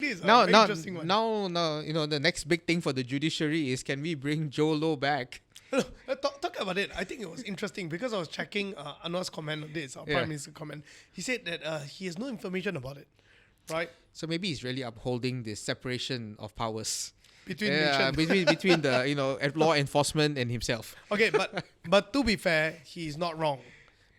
is a Now, very interesting one. now, the next big thing for the judiciary is, can we bring Jho Low back? Talk about it. I think it was interesting because I was checking Anwar's comment on this, our Prime Minister comment. He said that he has no information about it, right? So maybe he's really upholding the separation of powers Between nations. between the law enforcement and himself. Okay, but to be fair, he's not wrong.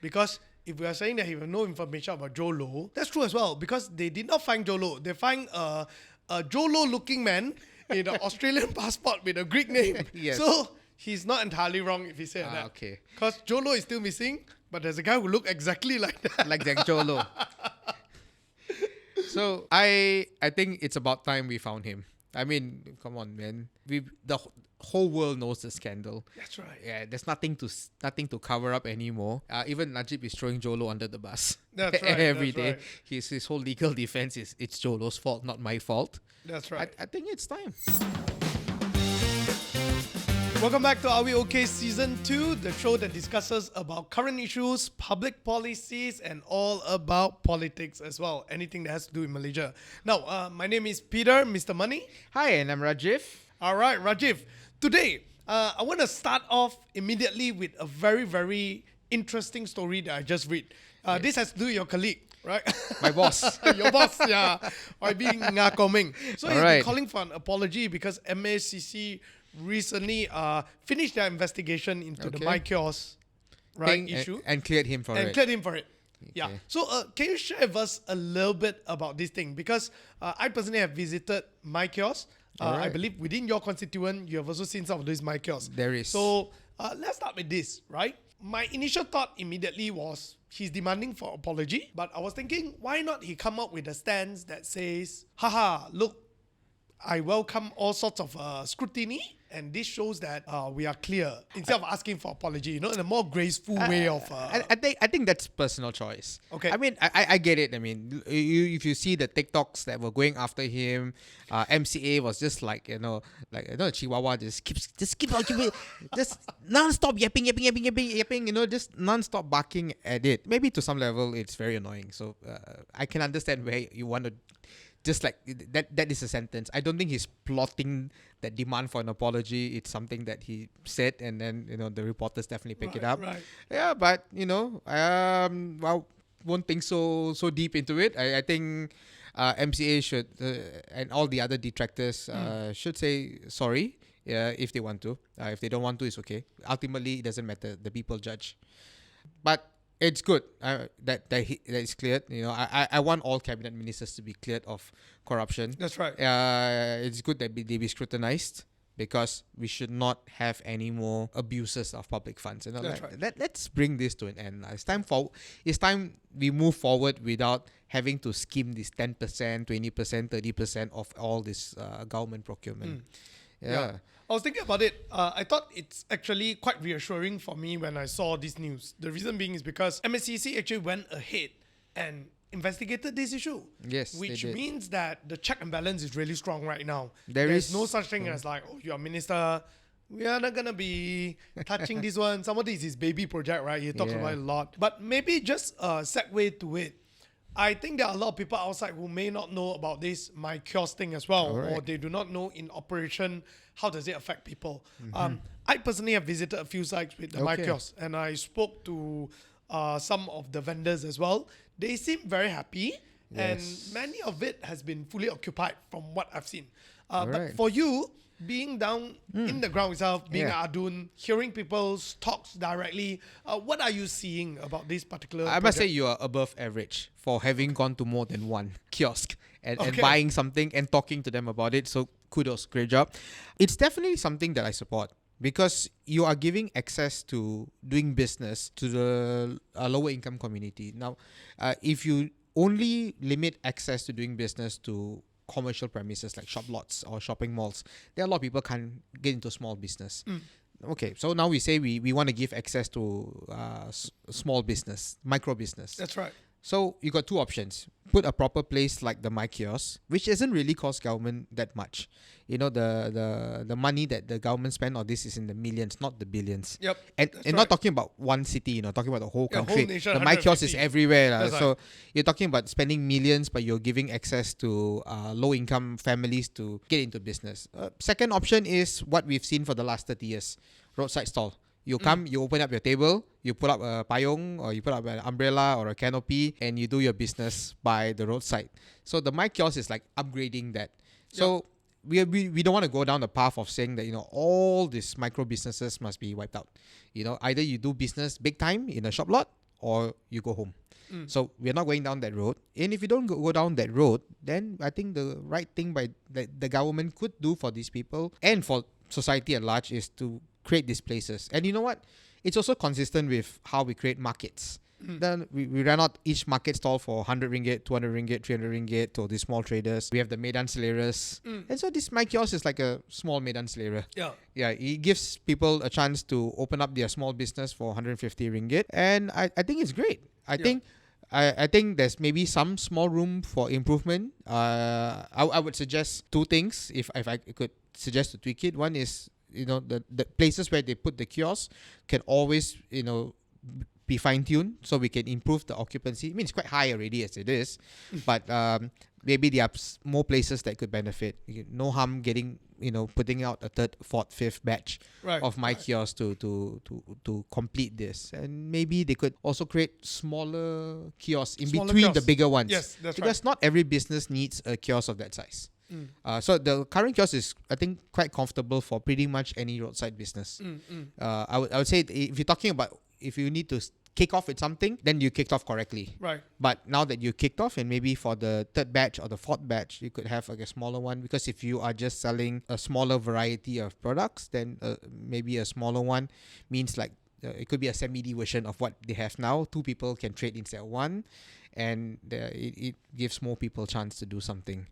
Because if we are saying that he has no information about Jho Low, that's true as well. Because they did not find Jho Low. They find a Jho Low looking man in an Australian passport with a Greek name. Yes. So he's not entirely wrong if he said that. Okay. Because Jho Low is still missing, but there's a guy who looked exactly like that. Like Jho Low. So I think it's about time we found him. I mean, come on, man. The whole world knows the scandal. That's right. Yeah, there's nothing to cover up anymore. Even Najib is throwing Jho Low under the bus. That's right. Every that's day. Right. His whole legal defense is it's Jho Low's fault, not my fault. That's right. I think it's time. Welcome back to Are We OK Season 2, the show that discusses about current issues, public policies, and all about politics as well. Anything that has to do with Malaysia. Now, my name is Peter, Mr. Money. Hi, and I'm Rajiv. All right, Rajiv. Today, I want to start off immediately with a very, very interesting story that I just read. This has to do with your colleague, right? My boss. Your boss, yeah. YB Rajiv. So he's Alright. been calling for an apology because MACC recently finished their investigation into the MyKiosk issue And cleared him for it. cleared him for it. Yeah. Okay. So can you share with us a little bit about this thing? Because I personally have visited MyKiosk. I Alright. believe within your constituent, you have also seen some of these MyKiosks. There is. So let's start with this, right? My initial thought immediately was he's demanding for apology, but I was thinking, why not he come up with a stance that says, haha, look, I welcome all sorts of scrutiny, and this shows that we are clear instead of asking for apology, in a more graceful way of. I think that's personal choice. Okay. I mean, I get it. I mean, if you see the TikToks that were going after him, MCA was just like Chihuahua just keep on just non-stop yapping, just non-stop barking at it. Maybe to some level it's very annoying. So I can understand where you want to. Just like that is a sentence. I don't think he's plotting that demand for an apology. It's something that he said, and then the reporters definitely pick it up. Right. Yeah, but well, won't think so deep into it. I think MCA should and all the other detractors should say sorry if they want to. If they don't want to, it's okay. Ultimately, it doesn't matter. The people judge. But it's good that it's cleared. I want all cabinet ministers to be cleared of corruption. That's right. It's good that they be scrutinized, because we should not have any more abuses of public funds. That's right. Let's bring this to an end. It's time we move forward without having to skim this 10%, 20%, 30% of all this government procurement. Yeah. I was thinking about it. I thought it's actually quite reassuring for me when I saw this news. The reason being is because MSCC actually went ahead and investigated this issue. Yes, they which did. means that the check and balance is really strong right now. There There's is- no such thing as like, you're a minister, we are not gonna be touching this one. Some of this is his baby project, right? He talks Yeah. about it a lot. But maybe just a segue to it. I think there are a lot of people outside who may not know about this MyKiosk thing as well, or Alright. they do not know in operation how does it affect people. I personally have visited a few sites with the Okay. MyKiosk, and I spoke to some of the vendors as well. They seem very happy, and Yes. many of it has been fully occupied from what I've seen. But Alright. for you, being down in the ground itself, being Yeah. at Adun, hearing people's talks directly, what are you seeing about this particular I must say project? you are above average for having gone to more than one kiosk and Okay. buying something and talking to them about it. So kudos, great job. It's definitely something that I support, because you are giving access to doing business to the lower income community. Now, if you only limit access to doing business to commercial premises like shop lots or shopping malls, there are a lot of people can't get into small business. Okay, so now we say we want to give access to small business, micro business. That's right. So you got two options. Put a proper place like the MyKiosk, which doesn't really cost government that much. You know, the money that the government spend on this is in the millions, not the billions. Yep. And not talking about one city, talking about the whole Yeah, country. whole nation, The MyKiosk is 150. everywhere. That's So right. you're talking about spending millions, but you're giving access to low-income families to get into business. Second option is what we've seen for the last 30 years, roadside stall. You come, you open up your table, you put up a payong or you put up an umbrella or a canopy and you do your business by the roadside. So the MyKiosk is like upgrading that. So we don't want to go down the path of saying that, all these micro businesses must be wiped out. Either you do business big time in a shop lot or you go home. So we're not going down that road. And if you don't go down that road, then I think the right thing that the government could do for these people and for society at large is to create these places. And you know what? It's also consistent with how we create markets. Then we run out each market stall for 100 ringgit, 200 ringgit, 300 ringgit to these small traders. We have the Medan Seleras. And so this MyKiosk is like a small Medan Selera. Yeah. Yeah, it gives people a chance to open up their small business for 150 ringgit. And I think it's great. I think there's maybe some small room for improvement. I would suggest two things if I could suggest to tweak it. One is, the places where they put the kiosk can always, be fine-tuned so we can improve the occupancy. I mean, it's quite high already as it is, but maybe there are more places that could benefit. No harm getting, putting out a third, fourth, fifth batch of MyKiosk to complete this. And maybe they could also create smaller kiosks in between the bigger ones. Yes, that's because not every business needs a kiosk of that size. So the current kiosk is, I think, quite comfortable for pretty much any roadside business. I would say if you're talking about if you need to kick off with something, then you kicked off correctly. Right. But now that you kicked off, and maybe for the third batch or the fourth batch, you could have like a smaller one, because if you are just selling a smaller variety of products, then maybe a smaller one means like it could be a semi-D version of what they have now. Two people can trade instead of one, and it gives more people a chance to do something.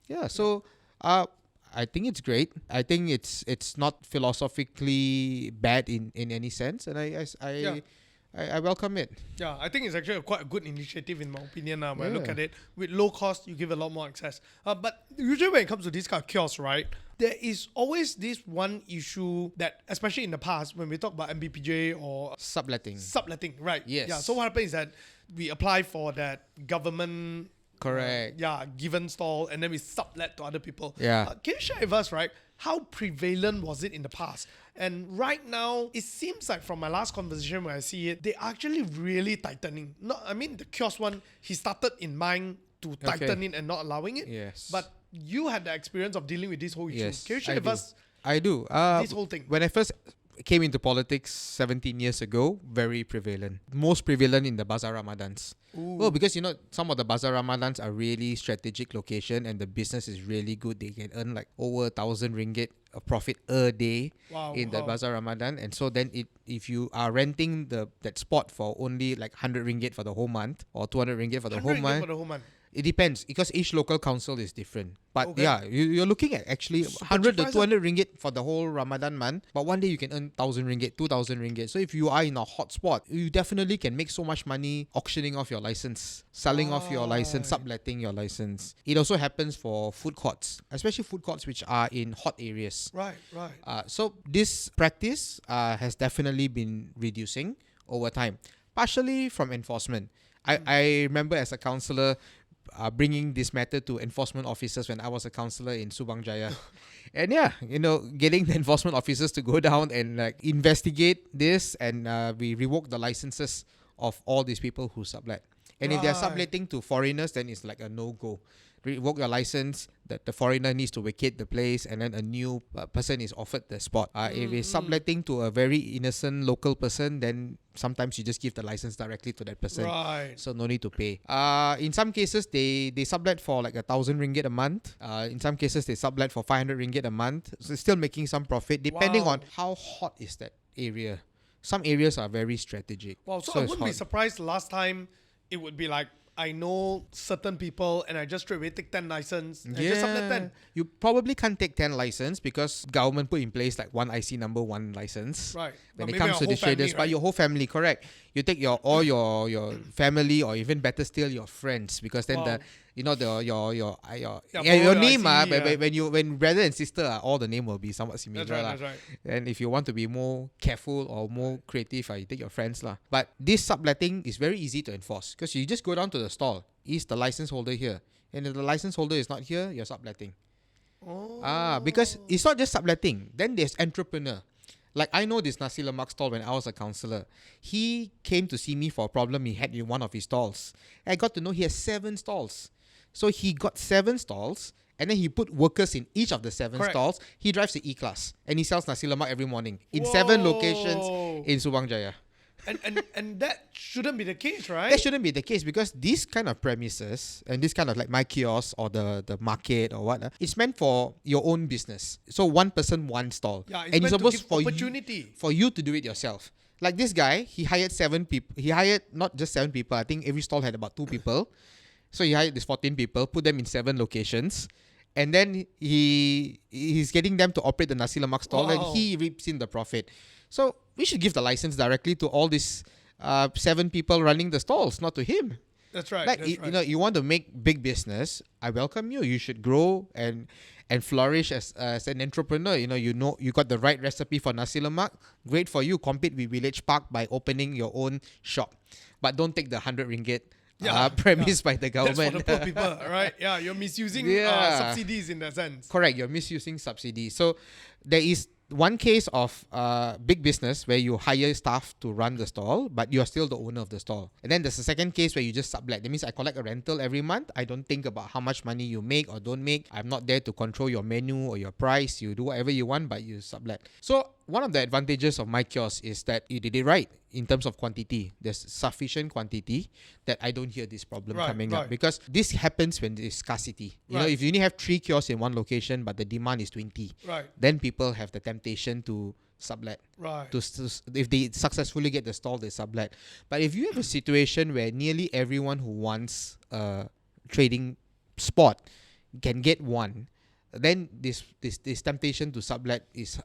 Yeah, so I think it's great. I think it's not philosophically bad in any sense, and I welcome it. Yeah, I think it's actually quite a good initiative in my opinion. When I look at it, with low cost, you give a lot more access. But usually when it comes to this kind of kiosks, right, there is always this one issue that, especially in the past, when we talk about MBPJ or Subletting, right? Yes. Yeah. So what happens is that we apply for that government. Correct. Given stall, and then we sublet to other people. Yeah. Can you share with us, right, how prevalent was it in the past? And right now, it seems like from my last conversation when I see it, they're actually really tightening. The kiosk one, he started in mind to tighten it and not allowing it. Yes. But you had the experience of dealing with this whole issue. Yes, Can you share I with do. us I do. this whole thing? When I first came into politics 17 years ago, very prevalent. Most prevalent in the Bazaar Ramadans. Well, because some of the Bazaar Ramadans are really strategic location and the business is really good. They can earn like over 1,000 ringgit of profit a day in the Bazaar Ramadan. And so then if you are renting that spot for only like 100 ringgit for the whole month or 200 ringgit for the whole month. It depends, because each local council is different. But you're looking at actually 100 to 200 ringgit for the whole Ramadan month. But one day you can earn 1,000 ringgit, 2,000 ringgit. So if you are in a hot spot, you definitely can make so much money auctioning off your license, selling off your license, subletting your license. It also happens for food courts, especially food courts which are in hot areas. Right. So this practice has definitely been reducing over time, partially from enforcement. I remember as a councillor, bringing this matter to enforcement officers when I was a councillor in Subang Jaya. And getting the enforcement officers to go down and like investigate this, and we revoke the licenses of all these people who sublet. And if they're subletting to foreigners, then it's like a no-go. Revoke your license, that the foreigner needs to vacate the place, and then a new person is offered the spot. If it's subletting to a very innocent local person, then sometimes you just give the license directly to that person. Right. So no need to pay. In some cases, they sublet for like 1,000 ringgit a month. In some cases, they sublet for 500 ringgit a month. So still making some profit, depending on how hot is that area. Some areas are very strategic. Wow, so I wouldn't be surprised last time it would be like I know certain people and I just straight away take 10 license and just sublet 10. You probably can't take 10 license because government put in place like one IC number, one license. Right. When But it maybe comes our to the whole family, traders, but right? your whole family, correct? You take your family, or even better still, your friends, because then Wow. your follow name IC, when brother and sister are, all the name will be somewhat similar. That's right, lah. that's right. And if you want to be more careful or more creative, you take your friends lah. But this subletting is very easy to enforce because you just go down to the stall. Is the license holder here? And if the license holder is not here, you're subletting. Because it's not just subletting. Then there's entrepreneur. Like I know this nasi lemak stall when I was a counsellor. He came to see me for a problem he had in one of his stalls. I got to know he has 7 stalls. So he got 7 stalls and then he put workers in each of the 7 Correct. stalls. He drives the E-Class and he sells nasi lemak every morning in 7 locations Whoa. in Subang Jaya. And that shouldn't be the case, right? That shouldn't be the case because these kind of premises and this kind of like MyKiosk or the market or what, it's meant for your own business. So one person, one stall. Yeah, it's and meant it's to supposed give for opportunity. for you to do it yourself. Like this guy, he hired 7 people. He hired not just 7 people. I think every stall had about 2 people. So he hired these 14 people, put them in 7 locations. And then he's getting them to operate the nasi lemak stall, and Wow. he reaps in the profit. So we should give the license directly to all these 7 people running the stalls, not to him. That's right. Like that's right. you want to make big business, I welcome you. You should grow and flourish as an entrepreneur. You got the right recipe for nasi lemak. Great for you. Compete with Village Park by opening your own shop, but don't take the 100 ringgit premise by the government. That's for the poor people, right? Yeah, you're misusing subsidies in that sense. Correct, you're misusing subsidies. So there is one case of big business where you hire staff to run the stall, but you are still the owner of the stall. And then there's a second case where you just sublet. That means I collect a rental every month. I don't think about how much money you make or don't make. I'm not there to control your menu or your price. You do whatever you want, but you sublet. So one of the advantages of MyKiosk is that you did it right in terms of quantity. There's sufficient quantity that I don't hear this problem coming up, because this happens when there's scarcity. You know, if you only have 3 kiosks in one location, but the demand is 20, then people have the temptation to sublet. If they successfully get the stall, they sublet. But if you have a situation where nearly everyone who wants a trading spot can get one, then this temptation to sublet is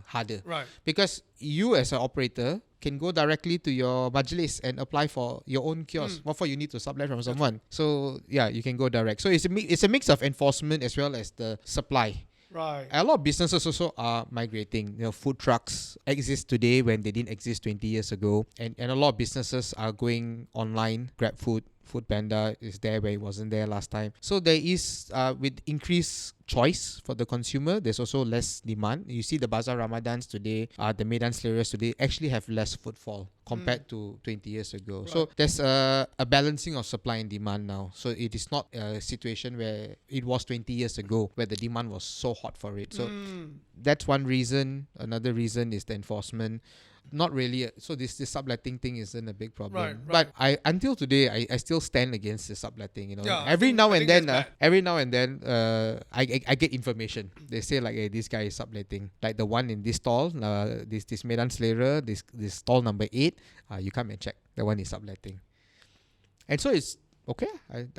harder. Because you as an operator can go directly to your majlis and apply for your own kiosk. What for you need to sublet from someone? So yeah, you can go direct. So it's a mix of enforcement as well as the supply. A lot of businesses also are migrating. Food trucks exist today when they didn't exist 20 years ago, and a lot of businesses are going online. Grab Food, Foodpanda is there where it wasn't there last time. So there is, with increased choice for the consumer, there's also less demand. You see the Bazaar Ramadans today, the Medan Selaras today actually have less footfall compared to 20 years ago. So there's a balancing of supply and demand now. So it is not a situation where it was 20 years ago where the demand was so hot for it. So that's one reason. Another reason is the enforcement. Not really. So this subletting thing isn't a big problem. But until today, I still stand against the subletting. Every now and then, I get information. They say like, hey, this guy is subletting. Like the one in this stall, this Medan Selera, this stall number 8. You come and check. The one is subletting. And so it's okay.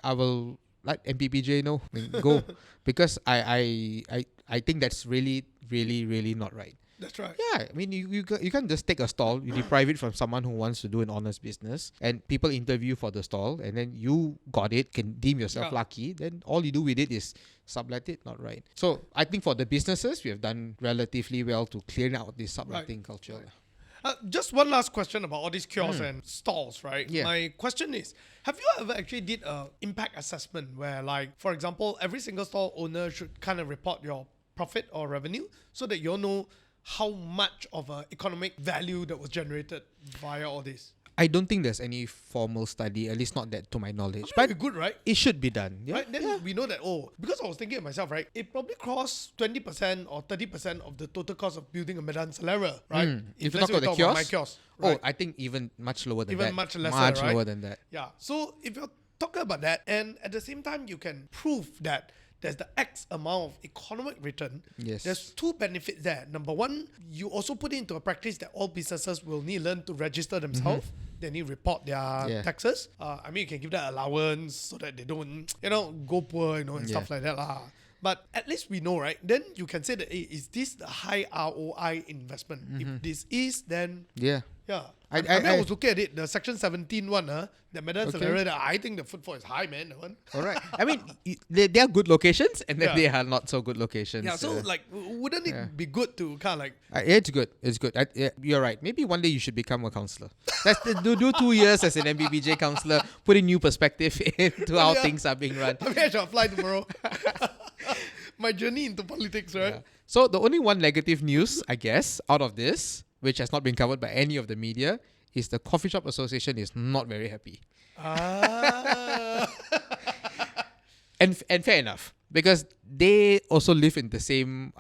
I will let MPPJ know. Go, because I think that's really, really, really not right. That's right. Yeah, I mean, you can't just take a stall, you deprive it from someone who wants to do an honest business, and people interview for the stall, and then you got it, can deem yourself lucky, then all you do with it is sublet it, not right. So I think for the businesses, we have done relatively well to clear out this subletting culture. Just one last question about all these kiosks and stalls, right? Yeah. My question is, have you ever actually did a impact assessment where, like, for example, every single stall owner should kind of report your profit or revenue so that you'll know how much of an economic value that was generated via all this? I don't think there's any formal study, at least not that to my knowledge. But it'd be good, right? It should be done. Yeah? Right? Then we know that, because I was thinking of myself, right? It probably costs 20% or 30% of the total cost of building a Medan Selera, right? If you let's talk say about we the talk kiosk, MyKiosk, right? I think even much lower than that. Even much lesser, Much right? lower than that. Yeah. So if you're talking about that, and at the same time you can prove that there's the X amount of economic return, there's 2 benefits there. Number one, you also put it into a practice that all businesses will need to learn to register themselves. they need to report their taxes. I mean, you can give that allowance so that they don't, go poor, and stuff like that lah. But at least we know, right? Then you can say that, hey, is this the high ROI investment? If this is, then yeah. I was looking at it, the Section 17 one, the Medan Accelerator, I think the footfall is high, man. That one. All right. I mean, they are good locations and then they are not so good locations. Yeah, so wouldn't it be good to kind of like... it's good. It's good. You're right. Maybe one day you should become a counsellor. Do 2 years as an MBBJ counsellor, putting new perspective into how things are being run. I mean, I shall apply tomorrow. My journey into politics, right? Yeah. So the only one negative news, I guess, out of this, which has not been covered by any of the media, is the Coffee Shop Association is not very happy. And fair enough, because they also live in the same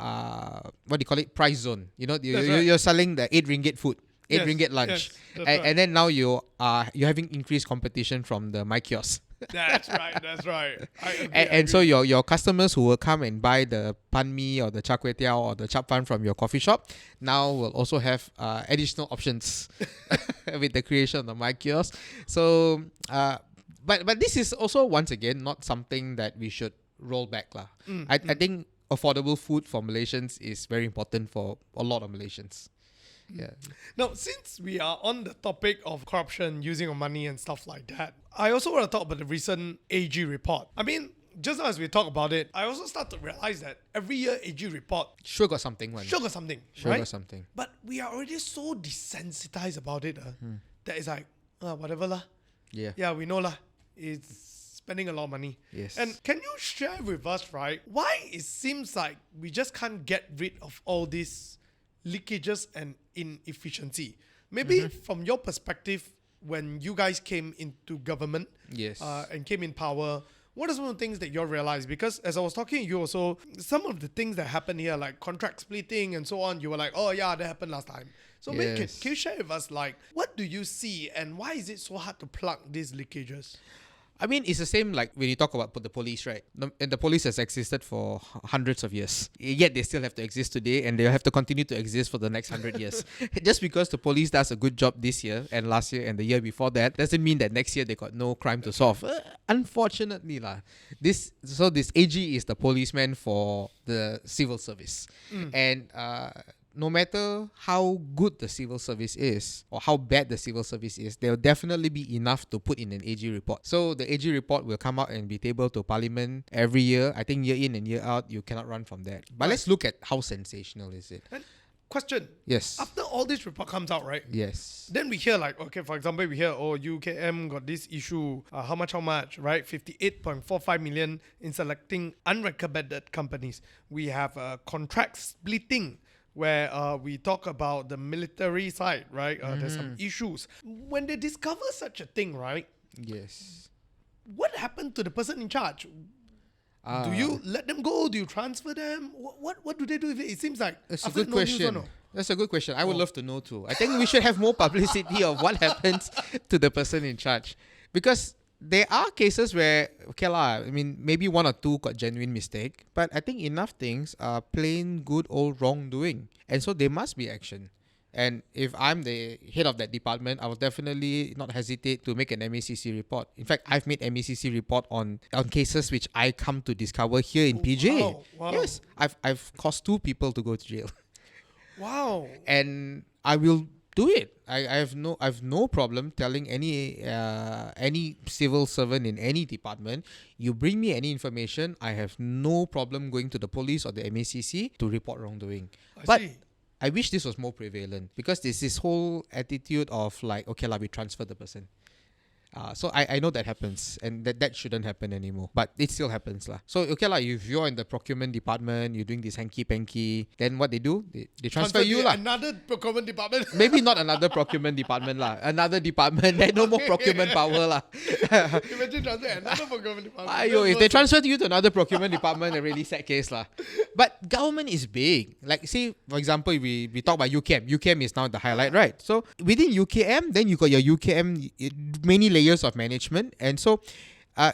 price zone. You're selling the 8 ringgit food, 8 ringgit lunch, and then now you're having increased competition from the MyKiosk. That's right. I agree, and so your customers who will come and buy the pan mi or the char kway teow or the chap fan from your coffee shop now will also have additional options with the creation of the MyKiosk. So, but this is also once again not something that we should roll back lah. I think affordable food for Malaysians is very important for a lot of Malaysians. Yeah. Now, since we are on the topic of corruption, using of money and stuff like that, I also want to talk about the recent AG report. I mean, just as we talk about it, I also start to realize that every year AG report sure got something. Right? But we are already so desensitized about it that it's like, whatever lah. Yeah, we know lah. It's spending a lot of money. Yes. And can you share with us, right, why it seems like we just can't get rid of all these leakages and inefficiency? Maybe from your perspective, when you guys came into government and came in power, what are some of the things that you realized? Because as I was talking to you also, some of the things that happened here, like contract splitting and so on, you were like, oh yeah, that happened last time. So maybe can you share with us, like, what do you see and why is it so hard to plug these leakages? I mean, it's the same like when you talk about the police, right? And the police has existed for hundreds of years. Yet they still have to exist today and they'll have to continue to exist for the next 100 years. Just because the police does a good job this year and last year and the year before that doesn't mean that next year they got no crime to solve. Unfortunately, this AG is the policeman for the civil service. And no matter how good the civil service is or how bad the civil service is, there will definitely be enough to put in an AG report. So the AG report will come out and be tabled to Parliament every year. I think year in and year out, you cannot run from that. But let's look at how sensational is it. And question. Yes. After all this report comes out, right? Yes. Then we hear like, okay, for example, we hear, UKM got this issue. How much, right? 58.45 million in selecting unrecommended companies. We have contract splitting, where we talk about the military side, right? There's some issues. When they discover such a thing, right? Yes. What happened to the person in charge? Do you let them go? Do you transfer them? What do they do with it? It seems like... That's a good question. That's a good question. I would love to know too. I think we should have more publicity of what happens to the person in charge. Because there are cases where, maybe 1 or 2 got genuine mistake, but I think enough things are plain good old wrongdoing. And so there must be action. And if I'm the head of that department, I will definitely not hesitate to make an MACC report. In fact, I've made MACC report on cases which I come to discover here in PJ. Wow. Yes, I've caused 2 people to go to jail. Wow. And I will do it. I have no problem telling any civil servant in any department, you bring me any information, I have no problem going to the police or the MACC to report wrongdoing. But I wish this was more prevalent, because there's this whole attitude of like, we transfer the person. So I know that happens, and that shouldn't happen anymore. But it still happens lah. So if you're in the procurement department, you're doing this hanky-panky, then what they do, they transfer you lah. Another procurement department. Maybe not another procurement department lah. Another department that no more procurement power lah. Imagine transfer another procurement department. If they transfer you to another procurement department, a really sad case lah. But government is big. Like say, for example, we talk about UKM. UKM is now the highlight, right? So within UKM, then you got your UKM many layers of management, and so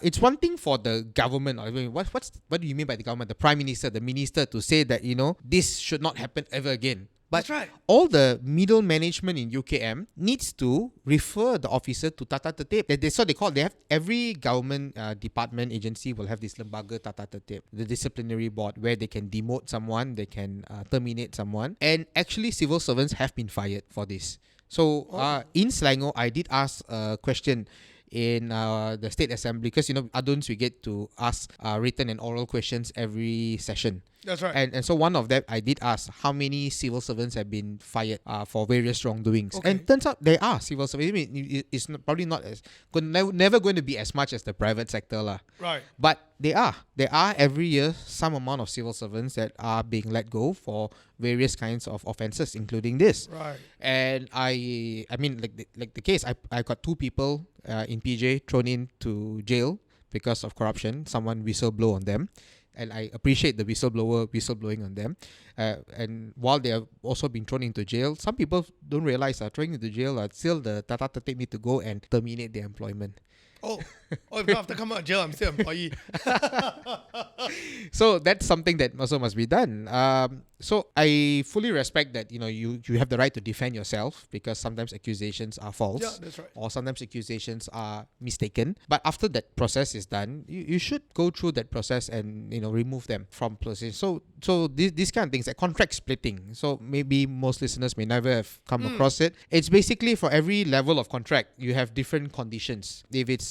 it's one thing for the government. I mean, what do you mean by the government? The Prime Minister, the Minister, to say that this should not happen ever again. But That's right. all the middle management in UKM needs to refer the officer to Tata Tertib. So they have every government department agency will have this lembaga Tata Tertib, the disciplinary board, where they can demote someone, they can terminate someone, and actually civil servants have been fired for this. So in Selangor, I did ask a question in the State Assembly, because Aduns, we get to ask written and oral questions every session. That's right. And so one of them, I did ask how many civil servants have been fired for various wrongdoings. Okay. And turns out there are civil servants. I mean, it's probably not as never going to be as much as the private sector lah. Right. But there are every year some amount of civil servants that are being let go for various kinds of offences, including this. Right. And I mean, like the case, I got 2 people in PJ thrown into jail because of corruption. Someone whistleblow on them. And I appreciate the whistleblowing on them. And while they have also been thrown into jail, some people don't realize throwing into jail, still the Tata Tertib need to go and terminate their employment. Oh, if not after coming out of jail, I'm still an employee. So that's something that also must be done. So I fully respect that you have the right to defend yourself, because sometimes accusations are false. Yeah, that's right. Or sometimes accusations are mistaken. But after that process is done, you should go through that process and remove them from position. So these kind of things, like contract splitting. So maybe most listeners may never have come across it. It's basically for every level of contract, you have different conditions. If it's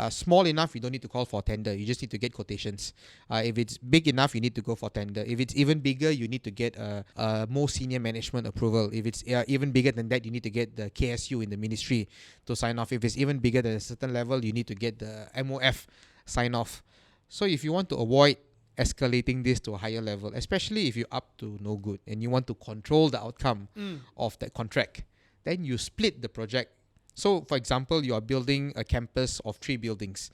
small enough, you don't need to call for tender. You just need to get quotations. If it's big enough, you need to go for tender. If it's even bigger, you need to get a more senior management approval. If it's even bigger than that, you need to get the KSU in the ministry to sign off. If it's even bigger than a certain level, you need to get the MOF sign off. So if you want to avoid escalating this to a higher level, especially if you're up to no good and you want to control the outcome of that contract, then you split the project. So, for example, you are building a campus of 3 buildings.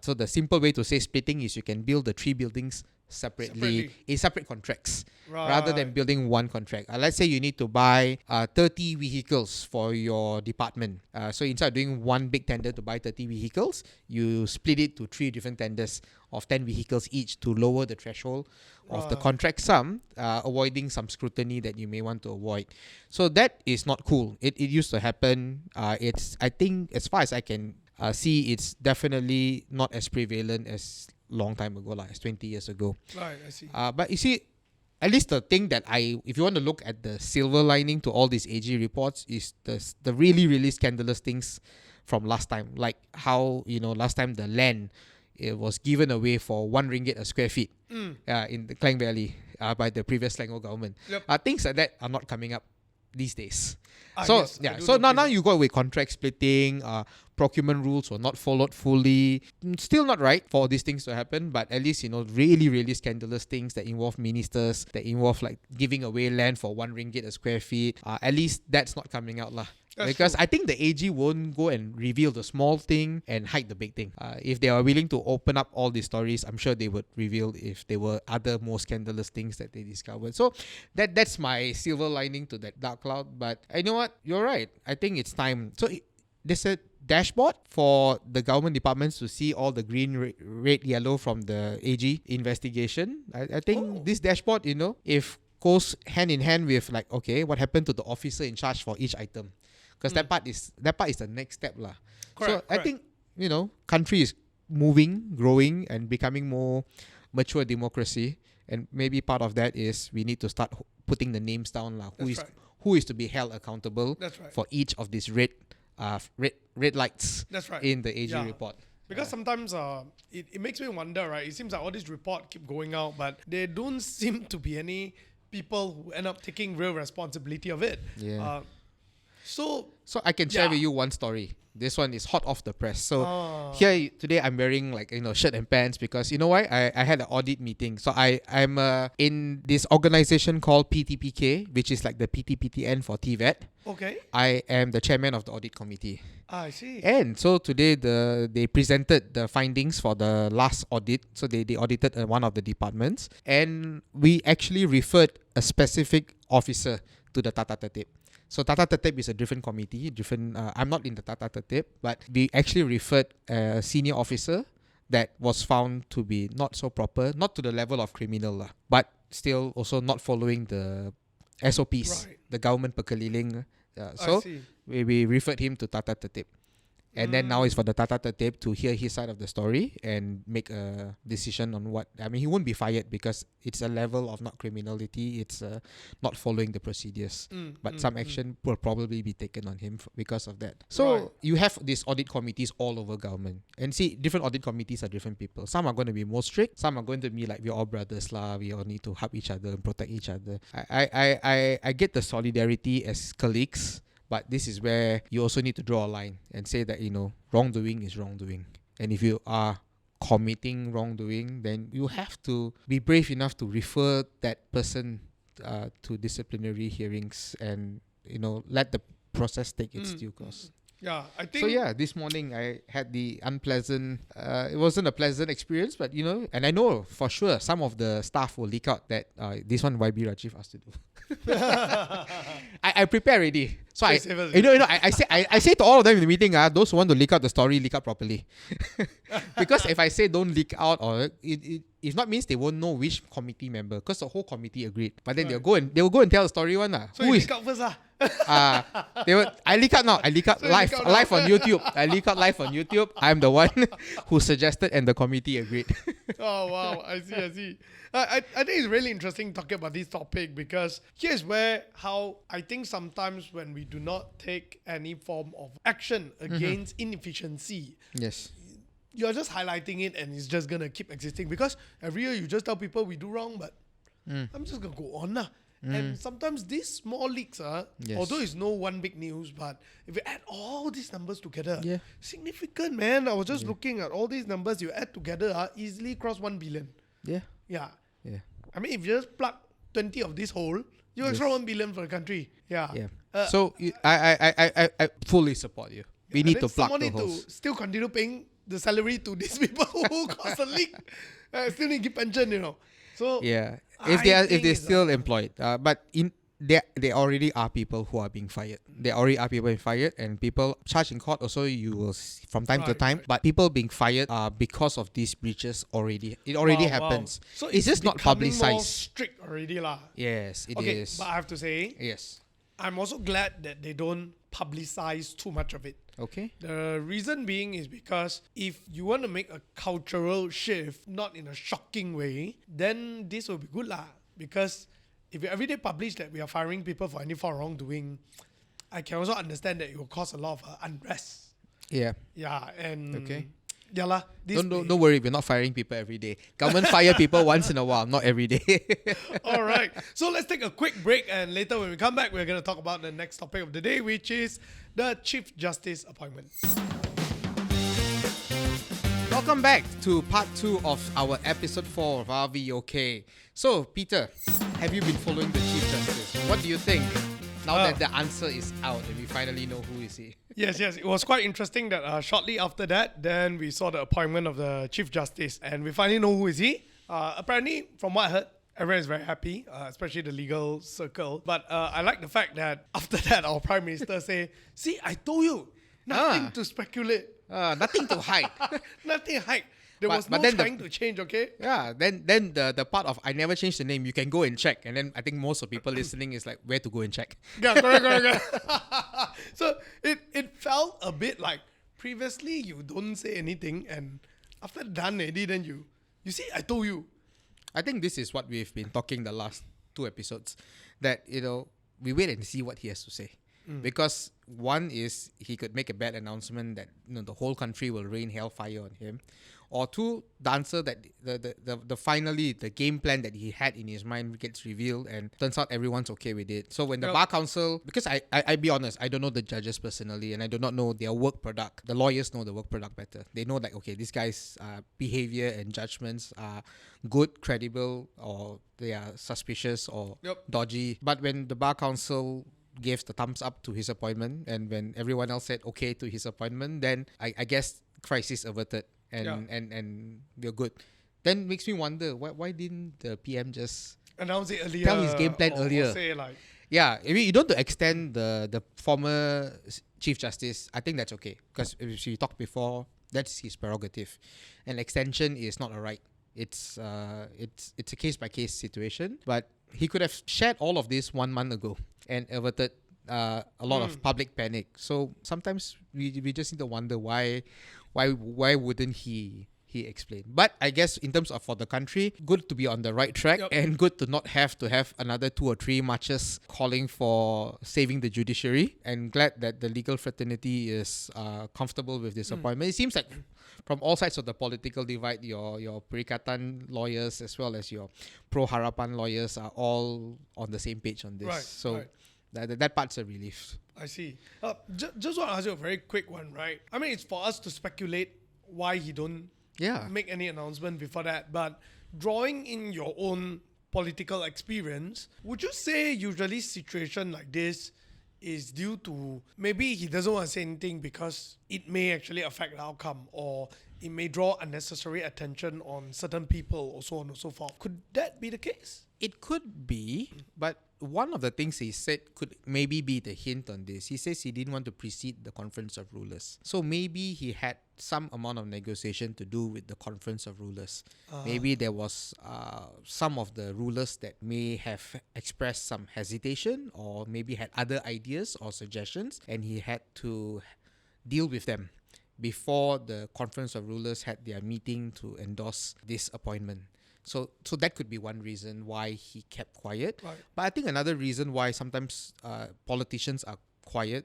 So the simple way to say splitting is you can build the 3 buildings separately in separate contracts, rather than building one contract. Let's say you need to buy 30 vehicles for your department. So instead of doing one big tender to buy 30 vehicles, you split it to 3 different tenders of 10 vehicles each to lower the threshold of the contract sum, avoiding some scrutiny that you may want to avoid. So that is not cool. It used to happen. I think, as far as I can see, it's definitely not as prevalent as long time ago, like as 20 years ago. Right, I see. But you see, at least the thing that if you want to look at the silver lining to all these AG reports, is the really, really scandalous things from last time. Like how, last time the land, it was given away for 1 ringgit a square feet in the Klang Valley by the previous Selangor government. Yep. Things like that are not coming up these days. Yes, So now you got with contract splitting, procurement rules were not followed fully. Still not right for these things to happen, but at least really, really scandalous things that involve ministers, that involve like giving away land for 1 ringgit a square feet. At least that's not coming out lah. Because true. I think the AG won't go and reveal the small thing and hide the big thing. If they are willing to open up all these stories, I'm sure they would reveal if there were other more scandalous things that they discovered. So that's my silver lining to that dark cloud. But you know what? You're right. I think it's time. So there's a dashboard for the government departments to see all the green, red, yellow from the AG investigation. I think this dashboard, if goes hand in hand with like, okay, what happened to the officer in charge for each item? Because that part is the next step lah. So I think country is moving, growing, and becoming more mature democracy. And maybe part of that is we need to start putting the names down lah. Who is to be held accountable for each of these red lights in the AG report. Because sometimes it makes me wonder, right? It seems like all these reports keep going out, but there don't seem to be any people who end up taking real responsibility of it. Yeah. So I can share with you one story. This one is hot off the press. So here today I'm wearing like shirt and pants because you know why? I had an audit meeting. So I'm in this organization called PTPK, which is like the PTPTN for TVET. Okay. I am the chairman of the audit committee. I see. And so today they presented the findings for the last audit. So they audited one of the departments, and we actually referred a specific officer to the Tata Tertib. So Tata Tertib is a different committee, I'm not in the Tata Tertib, but we actually referred a senior officer that was found to be not so proper, not to the level of criminal, but still also not following the SOPs, Right. the government perkeliling. I So see. we referred him to Tata Tertib. And then now it's for the Tata Tertib to hear his side of the story and make a decision on what. I mean, he won't be fired because it's a level of not criminality. It's not following the procedures. But some action will probably be taken on him because of that. So Right. you have these audit committees all over government. And see, different audit committees are different people. Some are going to be more strict. Some are going to be like, we're all brothers lah. We all need to help each other and protect each other. I get the solidarity as colleagues. But this is where you also need to draw a line and say that, wrongdoing is wrongdoing. And if you are committing wrongdoing, then you have to be brave enough to refer that person to disciplinary hearings and, let the process take its due course. Yeah, I think. So yeah, this morning I had the unpleasant, it wasn't a pleasant experience, but and I know for sure some of the staff will leak out that this one YB Rajiv asked to do. I prepare already. So I say to all of them in the meeting, those who want to leak out the story, leak out properly. Because if I say don't leak out, or it not means they won't know which committee member, because the whole committee agreed. But then they will go and tell the story one. So you leak out first I leak out now. I leak out So live on YouTube. I leak out live on YouTube. I'm the one who suggested and the committee agreed. Oh wow, I see. I think it's really interesting talking about this topic, because here's how I think sometimes when we do not take any form of action against inefficiency, Yes. you're just highlighting it and it's just gonna keep existing, because every year you just tell people we do wrong, but I'm just gonna go on. And sometimes these small leaks Yes. although it's no one big news, but if you add all these numbers together, Yeah. significant, man. I was just looking at all these numbers you add together, easily cross 1 billion. Yeah. Yeah. Yeah. I mean, if you just plug 20 of this hole, you extra 1 billion for the country. Yeah. Yeah. So I fully support you. We need to plug someone the need holes. to still continue paying the salary to these people who caused the leak. Still need to give pension, So Yeah. I If they're think it's still employed, but there already are people who are being fired. There already are people being fired, and people charged in court also, you will see from time to Right, time. right. But people being fired are because of these breaches already. It already Wow, wow. happens. So it's just not becoming more publicized. strict already lah. Yes, it is. Okay, but I have to say, Yes. I'm also glad that they don't publicize too much of it. Okay. The reason being is because if you want to make a cultural shift, not in a shocking way, then this will be good lah. Because if you everyday publish that we are firing people for any form of wrongdoing, I can also understand that it will cause a lot of unrest. Yeah. Yeah, and Okay. Yeah lah. Don't worry, we're not firing people every day. Government fire people once in a while, not every day. All right. So let's take a quick break, and later when we come back, we're going to talk about the next topic of the day, which is the Chief Justice appointment. Welcome back to part 2 of our episode 4 of RVOK. So, Peter, have you been following the Chief Justice? What do you think now that the answer is out and we finally know who is he? Yes. It was quite interesting that shortly after that, then we saw the appointment of the Chief Justice, and we finally know who is he. Apparently, from what I heard, everyone is very happy, especially the legal circle. But I like the fact that after that, our Prime Minister say, "See, I told you, nothing to speculate, Nothing to hide. nothing to hide. There was but no then trying to change, okay?" Yeah, then the part of I never changed the name, you can go and check. And then I think most of people listening is like, where to go and check? Yeah, correct. So it felt a bit like previously you don't say anything, and after done already, then you see, I told you. I think this is what we've been talking the last 2 episodes, that we wait and see what he has to say. Because one is he could make a bad announcement that the whole country will rain hellfire on him, or two, the answer that the finally the game plan that he had in his mind gets revealed and turns out everyone's okay with it. So when the bar council, because I be honest, I don't know the judges personally and I do not know their work product. The lawyers know the work product better. They know like, okay, this guy's behavior and judgments are good, credible, or they are suspicious or dodgy. But when the bar council gave the thumbs up to his appointment, and when everyone else said okay to his appointment, then I guess crisis averted and we're good. Then makes me wonder why didn't the PM just announce it earlier, tell his game plan earlier? Or say like, yeah, I mean, you don't have to extend the former Chief Justice. I think that's okay, because if you talked before, that's his prerogative, and extension is not a right. It's a case by case situation, but he could have shared all of this 1 month ago and averted a lot of public panic. So sometimes we just need to wonder why wouldn't he explain? But I guess in terms of for the country, good to be on the right track and good to not have to have another 2 or 3 marches calling for saving the judiciary. And glad that the legal fraternity is comfortable with this appointment. It seems like from all sides of the political divide, your Perikatan lawyers as well as your Pro Harapan lawyers are all on the same page on this. That part's a relief. I see. Just want to ask you a very quick one, right? I mean, it's for us to speculate why he don't make any announcement before that. But drawing in your own political experience, would you say usually situation like this is due to maybe he doesn't want to say anything because it may actually affect the outcome, or it may draw unnecessary attention on certain people, or so on and so forth? Could that be the case? It could be, but one of the things he said could maybe be the hint on this. He says he didn't want to precede the Conference of Rulers. So maybe he had some amount of negotiation to do with the Conference of Rulers. Maybe there was some of the rulers that may have expressed some hesitation or maybe had other ideas or suggestions, and he had to deal with them before the Conference of Rulers had their meeting to endorse this appointment. So that could be one reason why he kept quiet. Right. But I think another reason why sometimes politicians are quiet,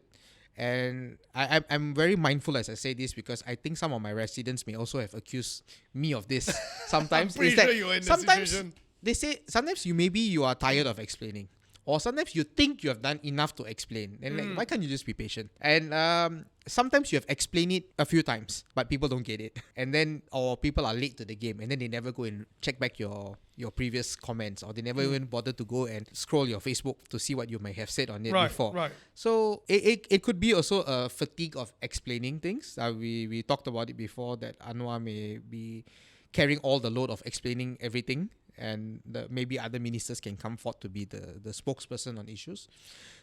and I'm very mindful as I say this because I think some of my residents may also have accused me of this sometimes. I'm pretty sure you're in this situation. They say sometimes you are tired of explaining. Or sometimes you think you have done enough to explain. And like, why can't you just be patient? And sometimes you have explained it a few times, but people don't get it. And then, or people are late to the game, and then they never go and check back your previous comments, or they never even bother to go and scroll your Facebook to see what you may have said on it before. Right. So it could be also a fatigue of explaining things. We talked about it before that Anwar may be carrying all the load of explaining everything, and maybe other ministers can come forth to be the spokesperson on issues.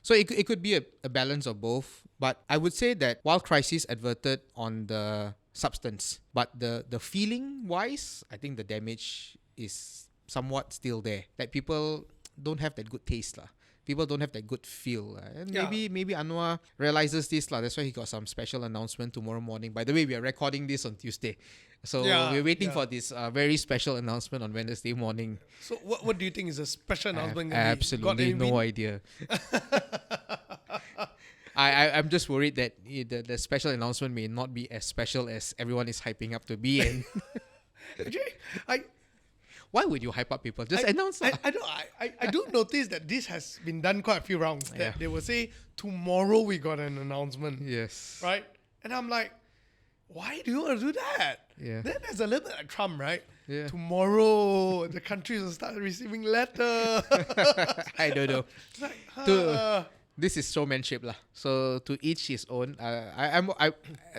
So it could be a balance of both. But I would say that while crisis adverted on the substance, but the feeling wise, I think the damage is somewhat still there. Like people don't have that good taste lah. People don't have that good feel. And maybe Anwar realizes this lah. That's why he got some special announcement tomorrow morning. By the way, we are recording this on Tuesday. So we're waiting for this very special announcement on Wednesday morning. So what do you think is a special announcement? Absolutely no idea. I'm just worried that the special announcement may not be as special as everyone is hyping up to be. And Actually, why would you hype up people? Just announce. I do notice that this has been done quite a few rounds. That they will say, tomorrow we got an announcement. Yes. Right? And I'm like, why do you want to do that? Yeah. Then there's a little bit like Trump, right? Yeah. Tomorrow the countries will start receiving letters. I don't know. It's like, This is showmanship lah. So to each his own. I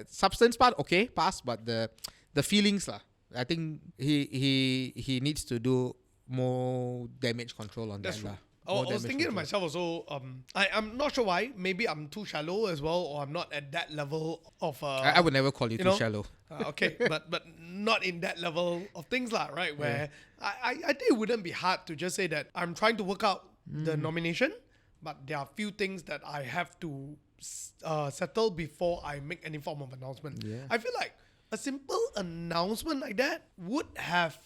substance part okay, pass, but the feelings lah. I think he needs to do more damage control on that lah. I was thinking to myself also, I'm not sure why. Maybe I'm too shallow as well, or I'm not at that level of... I would never call you too shallow. Okay, but not in that level of things lah, right? Where I think it wouldn't be hard to just say that I'm trying to work out the nomination, but there are a few things that I have to settle before I make any form of announcement. Yeah. I feel like a simple announcement like that would have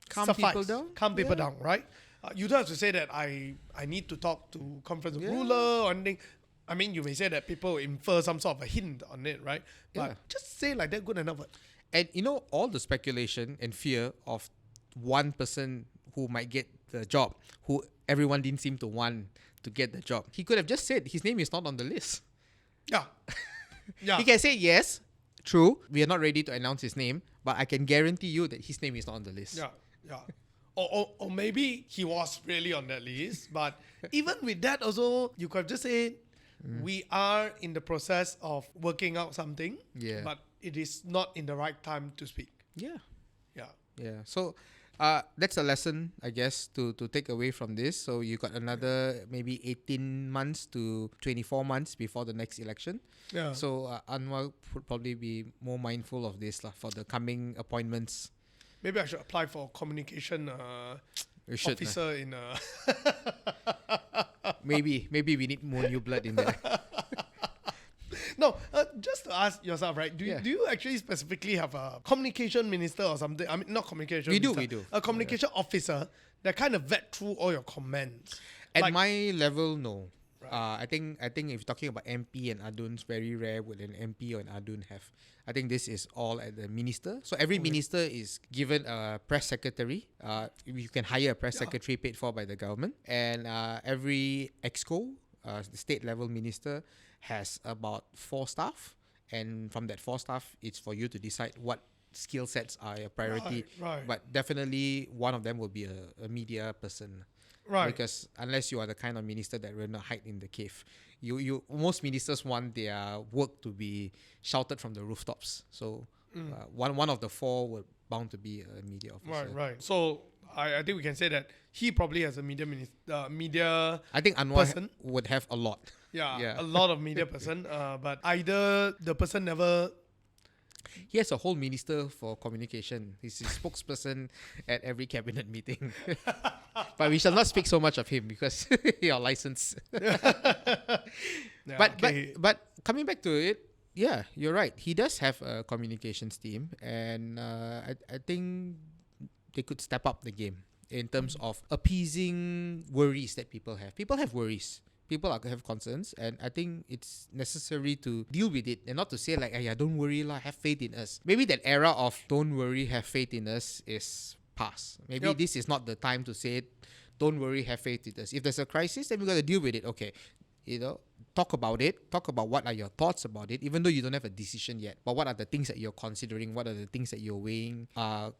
calm people down, right? You don't have to say that I need to talk to Conference of Ruler or anything. I mean, you may say that people infer some sort of a hint on it, right? But just say like that, good enough. And all the speculation and fear of one person who might get the job, who everyone didn't seem to want to get the job. He could have just said his name is not on the list. Yeah. He can say, yes, true, we are not ready to announce his name, but I can guarantee you that his name is not on the list. Yeah. Or maybe he was really on that list, but even with that also, you could just say, we are in the process of working out something, but it is not in the right time to speak. Yeah. Yeah. So that's a lesson, I guess, to take away from this. So you got another maybe 18 months to 24 months before the next election. Yeah. So Anwar would probably be more mindful of this for the coming appointments. Maybe I should apply for communication We should. officer in a... Maybe we need more new blood in there. No, just to ask yourself, right? Do Yeah. you actually specifically have a communication minister or something? I mean, not communication We do, minister. we do. A communication officer that kind of vet through all your comments. At Like- my level, no. Right. I think if you're talking about MP and Aduns, very rare would an MP or an Adun have. I think this is all at the minister. So every minister is given a press secretary. You can hire a press secretary paid for by the government, and every exco, the state level minister, has about 4 staff, and from that 4 staff, it's for you to decide what skill sets are your priority. Right. But definitely one of them will be a media person. Right. Because unless you are the kind of minister that will not hide in the cave, most ministers want their work to be shouted from the rooftops. So one of the 4 will bound to be a media officer. Right. So I think we can say that he probably has a media I think Anwar person. would have a lot. Yeah, a lot of media person. But either the person never... He has a whole minister for communication. He's his spokesperson at every cabinet meeting. But we shall not speak so much of him because your license. Yeah, But coming back to it, yeah, you're right. He does have a communications team, and I think they could step up the game in terms of appeasing worries that people have. People have worries. People have concerns, and I think it's necessary to deal with it and not to say like, "Yeah, don't worry lah, have faith in us." Maybe that era of "don't worry, have faith in us" is past. Maybe this is not the time to say it. Don't worry, have faith in us. If there's a crisis, then we got to deal with it. Okay, talk about it. Talk about what are your thoughts about it, even though you don't have a decision yet. But what are the things that you're considering? What are the things that you're weighing?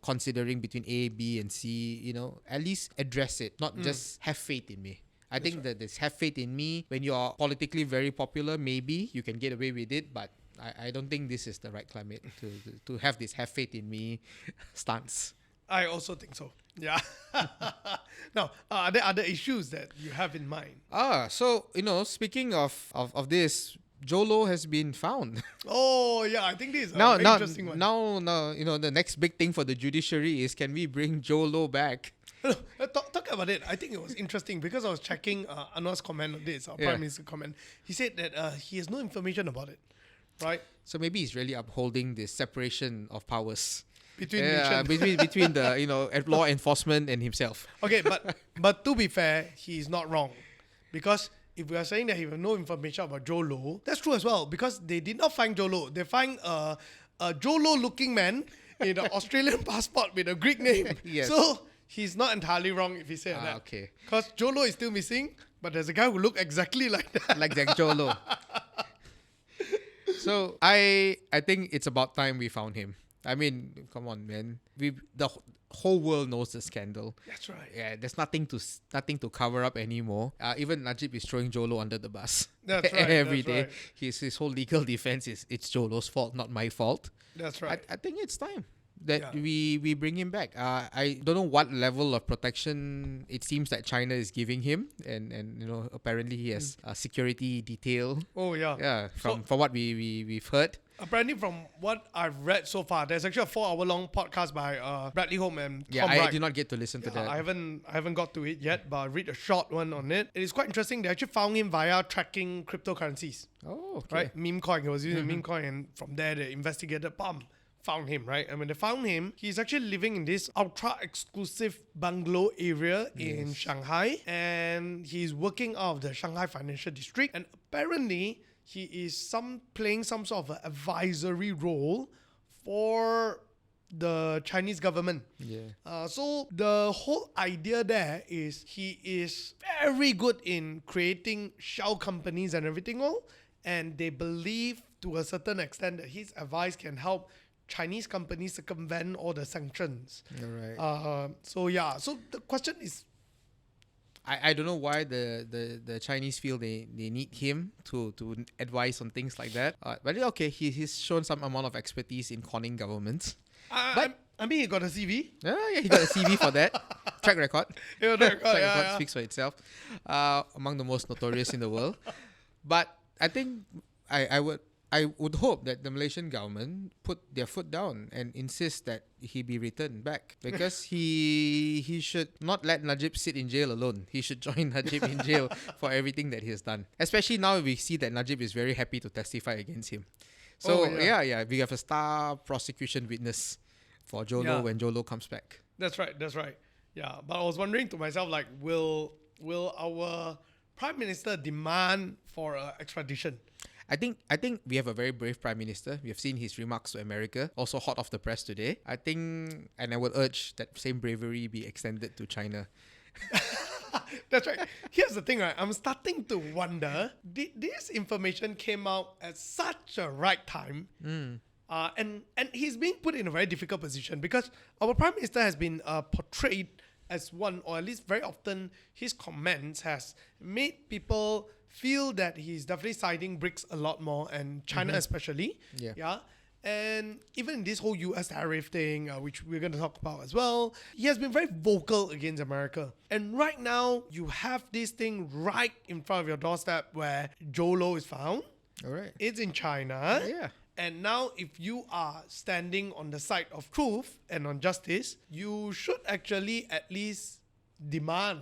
Considering between A, B, and C. At least address it, not just have faith in me. I think that this have faith in me, when you're politically very popular, maybe you can get away with it, but I don't think this is the right climate to have this have faith in me stance. I also think so. Yeah. Now, are there other issues that you have in mind? So, speaking of this, Jho Low has been found. Oh, yeah, I think this is a Now, very interesting one. now, the next big thing for the judiciary is, can we bring Jho Low back? Talk about it. I think it was interesting because I was checking Anwar's comment on this, our Prime Minister's comment. He said that he has no information about it, right? So maybe he's really upholding the separation of powers Between nations. between the law enforcement and himself. Okay, but to be fair, he's not wrong. Because if we are saying that he has no information about Jho Low, that's true as well. Because they did not find Jho Low. They find a Jho Low looking man in an Australian passport with a Greek name. Yes. So he's not entirely wrong if he said that. Okay. Because Jho Low is still missing, but there's a guy who looked exactly like that. Like that Jho Low. So I think it's about time we found him. I mean, come on, man. The whole world knows the scandal. That's right. Yeah, there's nothing to cover up anymore. Even Najib is throwing Jho Low under the bus. That's right. Every that's day. Right. His whole legal defense is it's Jho Low's fault, not my fault. That's right. I think it's time that we bring him back. I don't know what level of protection it seems that China is giving him, and apparently he has a security detail. Oh, yeah. Yeah, from what we've heard. Apparently, from what I've read so far, there's actually a 4-hour-long podcast by Bradley Holm and Tom I Wright. did not get to listen to that. I haven't got to it yet, but I read a short one on it. It is quite interesting. They actually found him via tracking cryptocurrencies. Oh, okay. Right? Meme coin. He was using meme coin, and from there they investigated. Found him, right? And when they found him, he's actually living in this ultra exclusive bungalow area in Shanghai, and he's working out of the Shanghai financial district. And apparently, he is playing some sort of an advisory role for the Chinese government. Yeah. So the whole idea there is he is very good in creating shell companies and everything all, and they believe to a certain extent that his advice can help Chinese companies circumvent all the sanctions. All right. So the question is, I don't know why the Chinese feel they need him to advise on things like that. But okay, he's shown some amount of expertise in conning governments. I mean, he got a CV. Yeah, he got a CV for that. Track record. Yeah, Track record speaks for itself. Among the most notorious in the world. But I think I would I would hope that the Malaysian government put their foot down and insist that he be returned back, because he should not let Najib sit in jail alone. He should join Najib in jail for everything that he has done. Especially now we see that Najib is very happy to testify against him. So we have a star prosecution witness for Jho Low when Jho Low comes back. That's right. Yeah, but I was wondering to myself, like, will our Prime Minister demand for extradition? I think we have a very brave Prime Minister. We have seen his remarks to America, also hot off the press today. I think, and I would urge that same bravery be extended to China. That's right. Here's the thing, right? I'm starting to wonder, this information came out at such a right time. And he's being put in a very difficult position, because our Prime Minister has been portrayed as one, or at least very often his comments has made people feel that he's definitely siding BRICS a lot more, and China especially. Yeah. And even in this whole US tariff thing, which we're going to talk about as well, he has been very vocal against America. And right now, you have this thing right in front of your doorstep where Jho Low is found. All right. It's in China. Yeah. And now, if you are standing on the side of truth and on justice, you should actually at least demand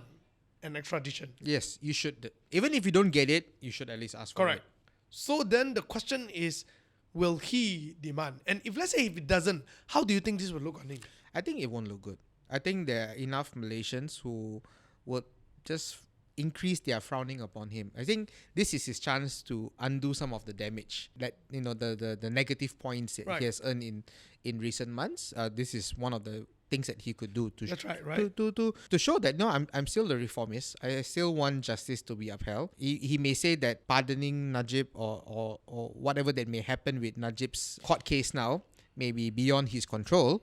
an extradition. Yes, you should. Even if you don't get it, you should at least ask for it. Correct. So then the question is, will he demand? And if let's say if it doesn't, how do you think this will look on him? I think it won't look good. I think there are enough Malaysians who would just increase their frowning upon him. I think this is his chance to undo some of the damage that, the negative points that he has earned in recent months. This is one of the things that he could do to to show that I'm still the reformist. I still want justice to be upheld. He may say that pardoning Najib or whatever that may happen with Najib's court case now may be beyond his control,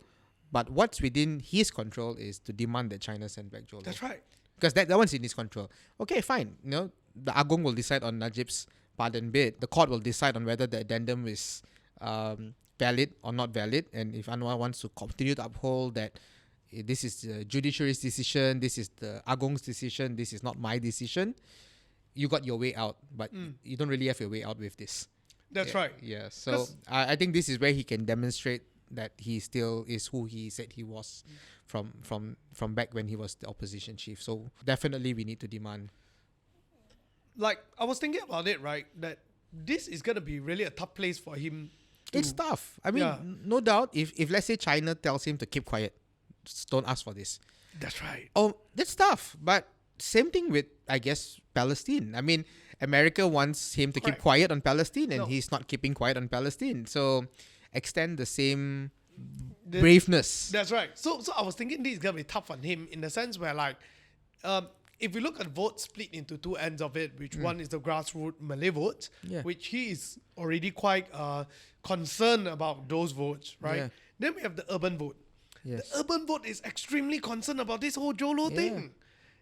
but what's within his control is to demand that China send back Jho Low. That's right. Because that one's in his control. Okay, fine. The Agong will decide on Najib's pardon bid. The court will decide on whether the addendum is valid or not valid, and if Anwar wants to continue to uphold that this is the judiciary's decision, this is the Agong's decision, this is not my decision, you got your way out, but you don't really have your way out with this. That's right. Yeah, so I think this is where he can demonstrate that he still is who he said he was from back when he was the opposition chief. So definitely we need to demand. Like, I was thinking about it, right, that this is going to be really a tough place for him. It's tough. I mean, no doubt, if let's say China tells him to keep quiet, just don't ask for this. That's right. Oh, that's tough. But same thing with, I guess, Palestine. I mean, America wants him to keep quiet on Palestine, and he's not keeping quiet on Palestine. So extend the same braveness. That's right. So I was thinking this is going to be tough on him in the sense where, like, if we look at votes split into two ends of it, which one is the grassroots Malay votes, which he is already quite concerned about those votes, right? Yeah. Then we have the urban vote. Yes. The urban vote is extremely concerned about this whole Jho Low thing.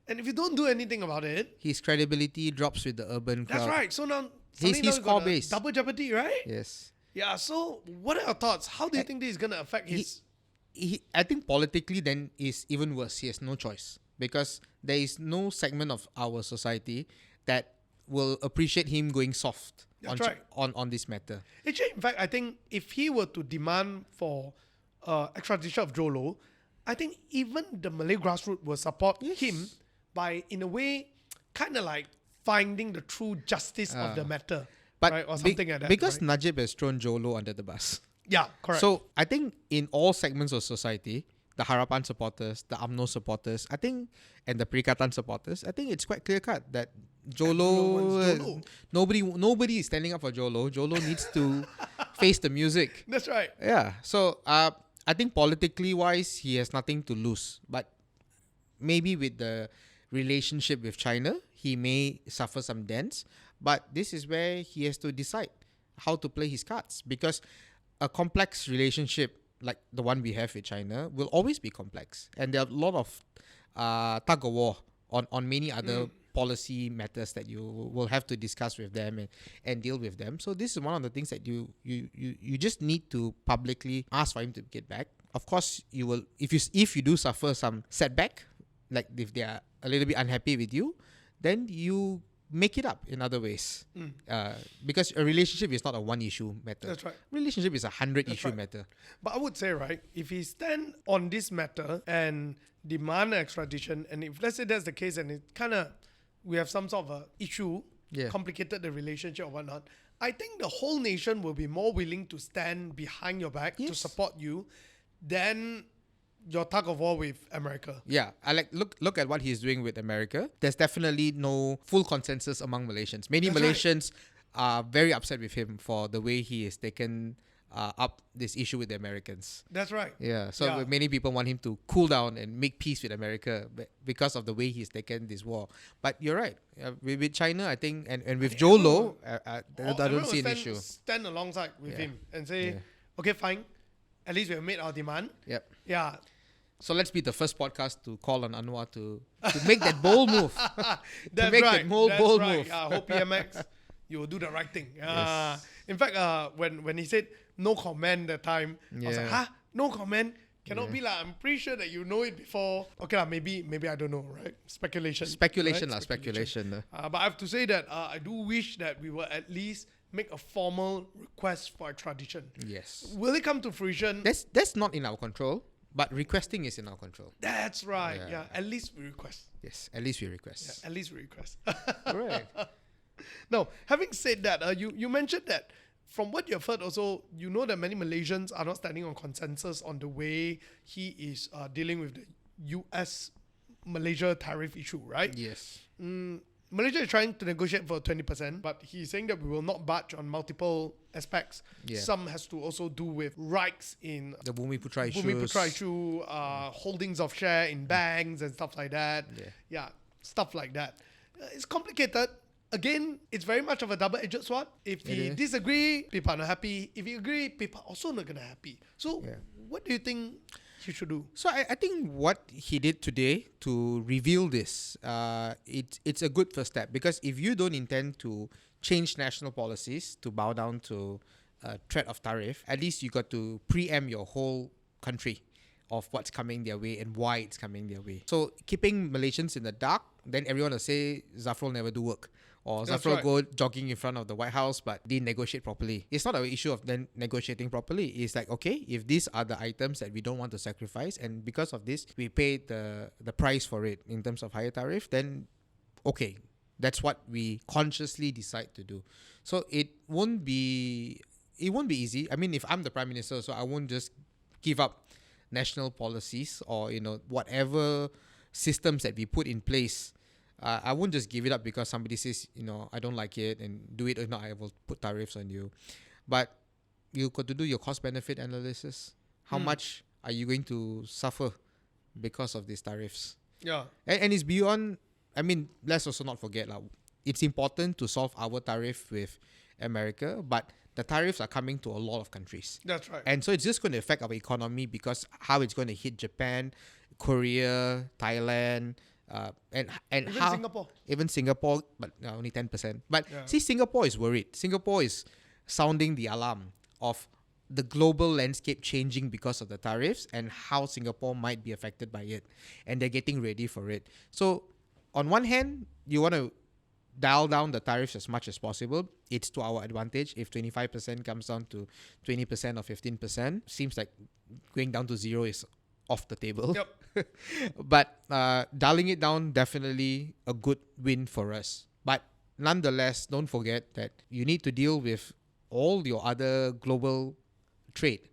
And if you don't do anything about it, his credibility drops with the urban crowd. That's right. So now he's core base. Double jeopardy, right? Yes. Yeah. So what are your thoughts? How do you think this is going to affect his... I think politically then is even worse. He has no choice, because there is no segment of our society that will appreciate him going soft on this matter. Actually, in fact, I think if he were to demand for extradition of Jho Low, I think even the Malay grassroots will support him by, in a way, kind of like finding the true justice of the matter, right? Or something like that. Because Najib has thrown Jho Low under the bus. Yeah, correct. So I think in all segments of society, the Harapan supporters, the UMNO supporters, I think, and the Perikatan supporters, I think it's quite clear cut that Jho Low, nobody is standing up for Jho Low. Jho Low needs to face the music. That's right. Yeah. So I think politically wise, he has nothing to lose. But maybe with the relationship with China, he may suffer some dents. But this is where he has to decide how to play his cards, because a complex relationship like the one we have with China will always be complex, and there are a lot of tug of war on many other policy matters that you will have to discuss with them and deal with them. So this is one of the things that you just need to publicly ask for him to get back. Of course, you will if you do suffer some setback, like if they are a little bit unhappy with you, then you make it up in other ways. Because a relationship is not a one issue matter. That's right. Relationship is a 100 issue right. matter. But I would say, right, if he stand on this matter and demand extradition, and if let's say that's the case, and it kind of we have some sort of a issue, complicated the relationship or whatnot, I think the whole nation will be more willing to stand behind your back to support you than your tug of war with America. Yeah, I like look at what he's doing with America. There's definitely no full consensus among Malaysians. Many Malaysians are very upset with him for the way he has taken up this issue with the Americans. That's right. Yeah, so many people want him to cool down and make peace with America because of the way he's taken this war. But you're right. With China, I think, and with Jho Low, I don't see an issue. Stand alongside with him and say, okay, fine. At least we have made our demand. Yep. Yeah. So let's be the first podcast to call on Anwar to make that bold move. That's make right. that bold move. I hope PMX, you will do the right thing. Yes. In fact, when he said no comment that time, I was like, huh? No comment? Cannot be like, I'm pretty sure that you know it before. Okay, maybe I don't know, right? Speculation. Speculation. But I have to say that I do wish that we will at least make a formal request for extradition. Yes. Will it come to fruition? That's not in our control. But requesting is in our control. That's right. Yeah. At least we request. Yes. At least we request. Yeah, at least we request. Correct. Now, having said that, you mentioned that from what you've heard also, you know that many Malaysians are not standing on consensus on the way he is dealing with the US-Malaysia tariff issue, right? Yes. Malaysia is trying to negotiate for 20%, but he's saying that we will not budge on multiple aspects. Yeah. Some has to also do with rights in the Bumiputra issue, holdings of share in banks and stuff like that. Yeah, stuff like that. It's complicated. Again, it's very much of a double-edged sword. If he disagree, people are not happy. If he agree, people are also not going to happy. So what do you think he should do? So I think what he did today to reveal this, it's a good first step, because if you don't intend to change national policies to bow down to threat of tariff, at least you got to preempt your whole country of what's coming their way and why it's coming their way. So keeping Malaysians in the dark, then everyone will say Zafrul never do work. Or Zafrul go jogging in front of the White House but didn't negotiate properly. It's not an issue of then negotiating properly. It's like, okay, if these are the items that we don't want to sacrifice, and because of this we pay the price for it in terms of higher tariff, then okay, that's what we consciously decide to do. So it won't be easy. I mean, if I'm the Prime Minister, so I won't just give up national policies or whatever systems that we put in place. I won't just give it up because somebody says, I don't like it and do it or not, I will put tariffs on you. But you got to do your cost-benefit analysis. How much are you going to suffer because of these tariffs? Yeah. And it's beyond, I mean, let's also not forget, it's important to solve our tariff with America, but the tariffs are coming to a lot of countries. That's right. And so it's just going to affect our economy because how it's going to hit Japan, Korea, Thailand, and even how Singapore. Even Singapore, but only 10%. But see, Singapore is worried. Singapore is sounding the alarm of the global landscape changing because of the tariffs and how Singapore might be affected by it, and they're getting ready for it. So on one hand, you want to dial down the tariffs as much as possible. It's to our advantage. If 25% comes down to 20% or 15%, seems like going down to zero is off the table. Yep. But dialing it down, definitely a good win for us. But nonetheless, don't forget that you need to deal with all your other global trade,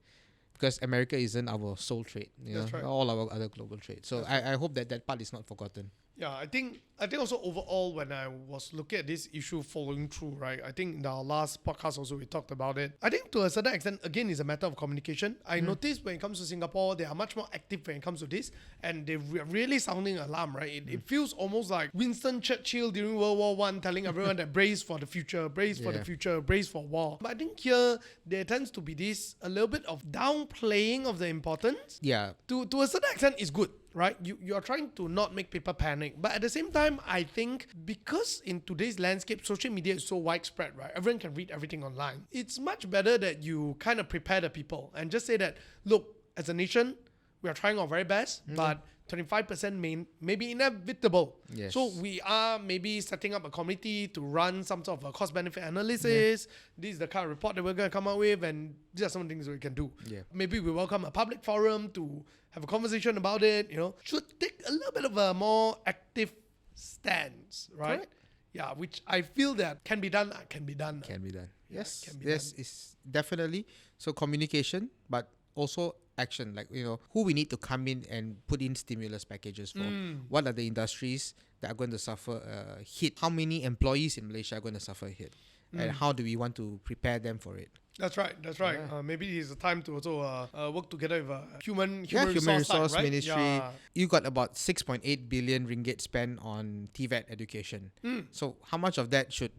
because America isn't our sole trade. That's right. All our other global trade. So I hope that part is not forgotten. Yeah, I think also overall, when I was looking at this issue following through, right, I think in our last podcast also we talked about it. I think to a certain extent, again, it's a matter of communication. I noticed when it comes to Singapore, they are much more active when it comes to this, and they're really sounding alarm, right? It feels almost like Winston Churchill during World War I telling everyone that brace for the future, brace for the future, brace for war. But I think here, there tends to be this a little bit of downplaying of the importance. Yeah. To a certain extent, it's good. Right, you are trying to not make people panic, but at the same time, I think because in today's landscape, social media is so widespread, right? Everyone can read everything online. It's much better that you kind of prepare the people and just say that, look, as a nation, we are trying our very best, but 25% may be inevitable. Yes. So we are maybe setting up a committee to run some sort of a cost-benefit analysis. This is the kind of report that we're going to come out with, and these are some things we can do. Yeah. Maybe we welcome a public forum to have a conversation about it. Should take a little bit of a more active stance, right? Correct. Yeah, which I feel that can be done. Can be done. Can be done. Yes. can be Yes, done. it's definitely. So communication, but also action. Like, who we need to come in and put in stimulus packages for. What are the industries that are going to suffer a hit? How many employees in Malaysia are going to suffer a hit? And how do we want to prepare them for it? That's right. Yeah. Maybe it's a time to also work together with human Resource side, right? ministry. Yeah. You got about 6.8 billion ringgit spent on TVET education. So how much of that should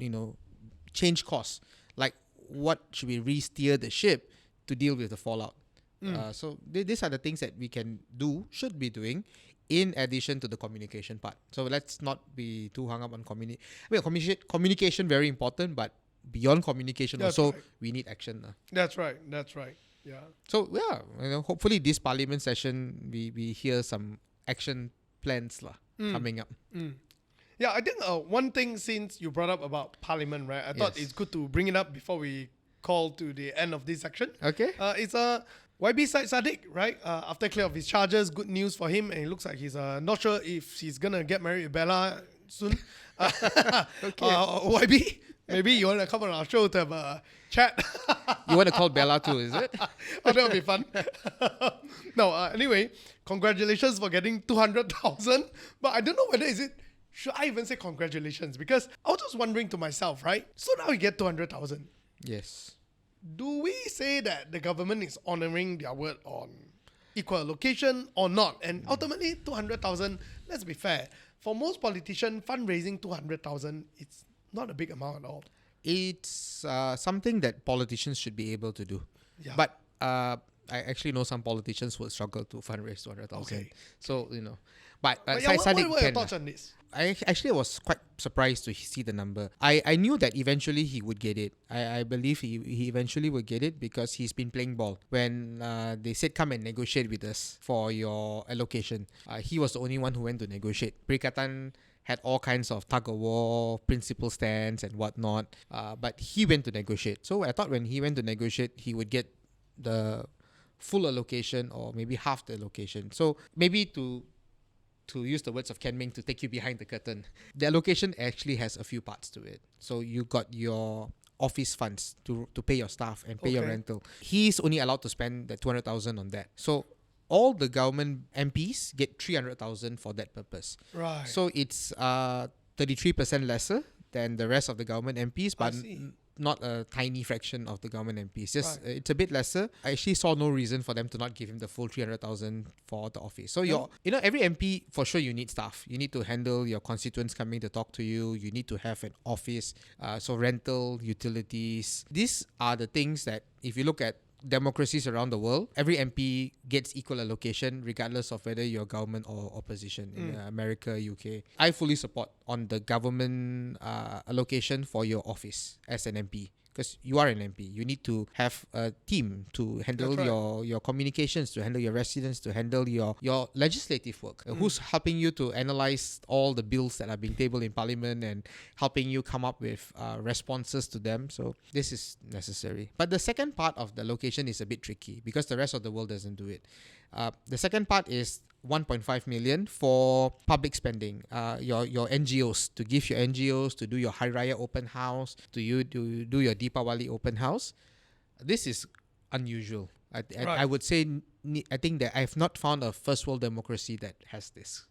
change costs? Like, what should we re-steer the ship to deal with the fallout? So these are the things that we can do, should be doing, in addition to the communication part. So let's not be too hung up on communication very important, but beyond communication That's also right. we need action. That's right. Yeah. So hopefully this parliament session we hear some action plans coming up. Yeah, I think one thing, since you brought up about parliament, right? I thought Yes. it's good to bring it up before we call to the end of this section. Okay. It's YB Sadiq, right? After clear of his charges, good news for him, and it looks like he's not sure if he's gonna get married with Bella soon. YB, maybe you wanna come on our show to have a chat. You want to call Bella too, is it? Oh, that would be fun. No, anyway, congratulations for getting 200,000. But I don't know whether should I even say congratulations? Because I was just wondering to myself, right? So now you get 200,000. Yes. Do we say that the government is honoring their word on equal allocation or not? And ultimately, 200,000, let's be fair. For most politicians, fundraising 200,000, it's not a big amount at all. It's something that politicians should be able to do. Yeah. But I actually know some politicians will struggle to fundraise 200,000. Okay. So, But But yeah, what are your can, thoughts on this? I actually was quite surprised to see the number. I knew that eventually he would get it. I believe he eventually would get it because he's been playing ball. When they said come and negotiate with us for your allocation, he was the only one who went to negotiate. Perikatan had all kinds of tug-of-war, principal stands and whatnot. But he went to negotiate. So I thought when he went to negotiate, he would get the full allocation or maybe half the allocation. So maybe to use the words of Ken Ming, to take you behind the curtain, the allocation actually has a few parts to it. So you got your office funds to pay your staff and pay your rental. He's only allowed to spend the 200,000 on that. So all the government MPs get 300,000 for that purpose. Right. So it's 33% lesser than the rest of the government MPs, but not a tiny fraction of the government MPs. Just it's a bit lesser. I actually saw no reason for them to not give him the full 300,000 for the office. So every MP, for sure you need staff. You need to handle your constituents coming to talk to you. You need to have an office. So rental, utilities. These are the things that if you look at democracies around the world, every MP gets equal allocation regardless of whether you're government or opposition. In America, UK, I fully support on the government allocation for your office as an MP. Because you are an MP, you need to have a team to handle your communications, to handle your residents, to handle your legislative work. Who's helping you to analyze all the bills that are being tabled in Parliament and helping you come up with responses to them. So this is necessary. But the second part of the location is a bit tricky because the rest of the world doesn't do it. The second part is 1.5 million for public spending. Your NGOs, to give your NGOs to do your Hari Raya open house, do your Deepawali open house. This is unusual. I would say, I think that I have not found a first world democracy that has this.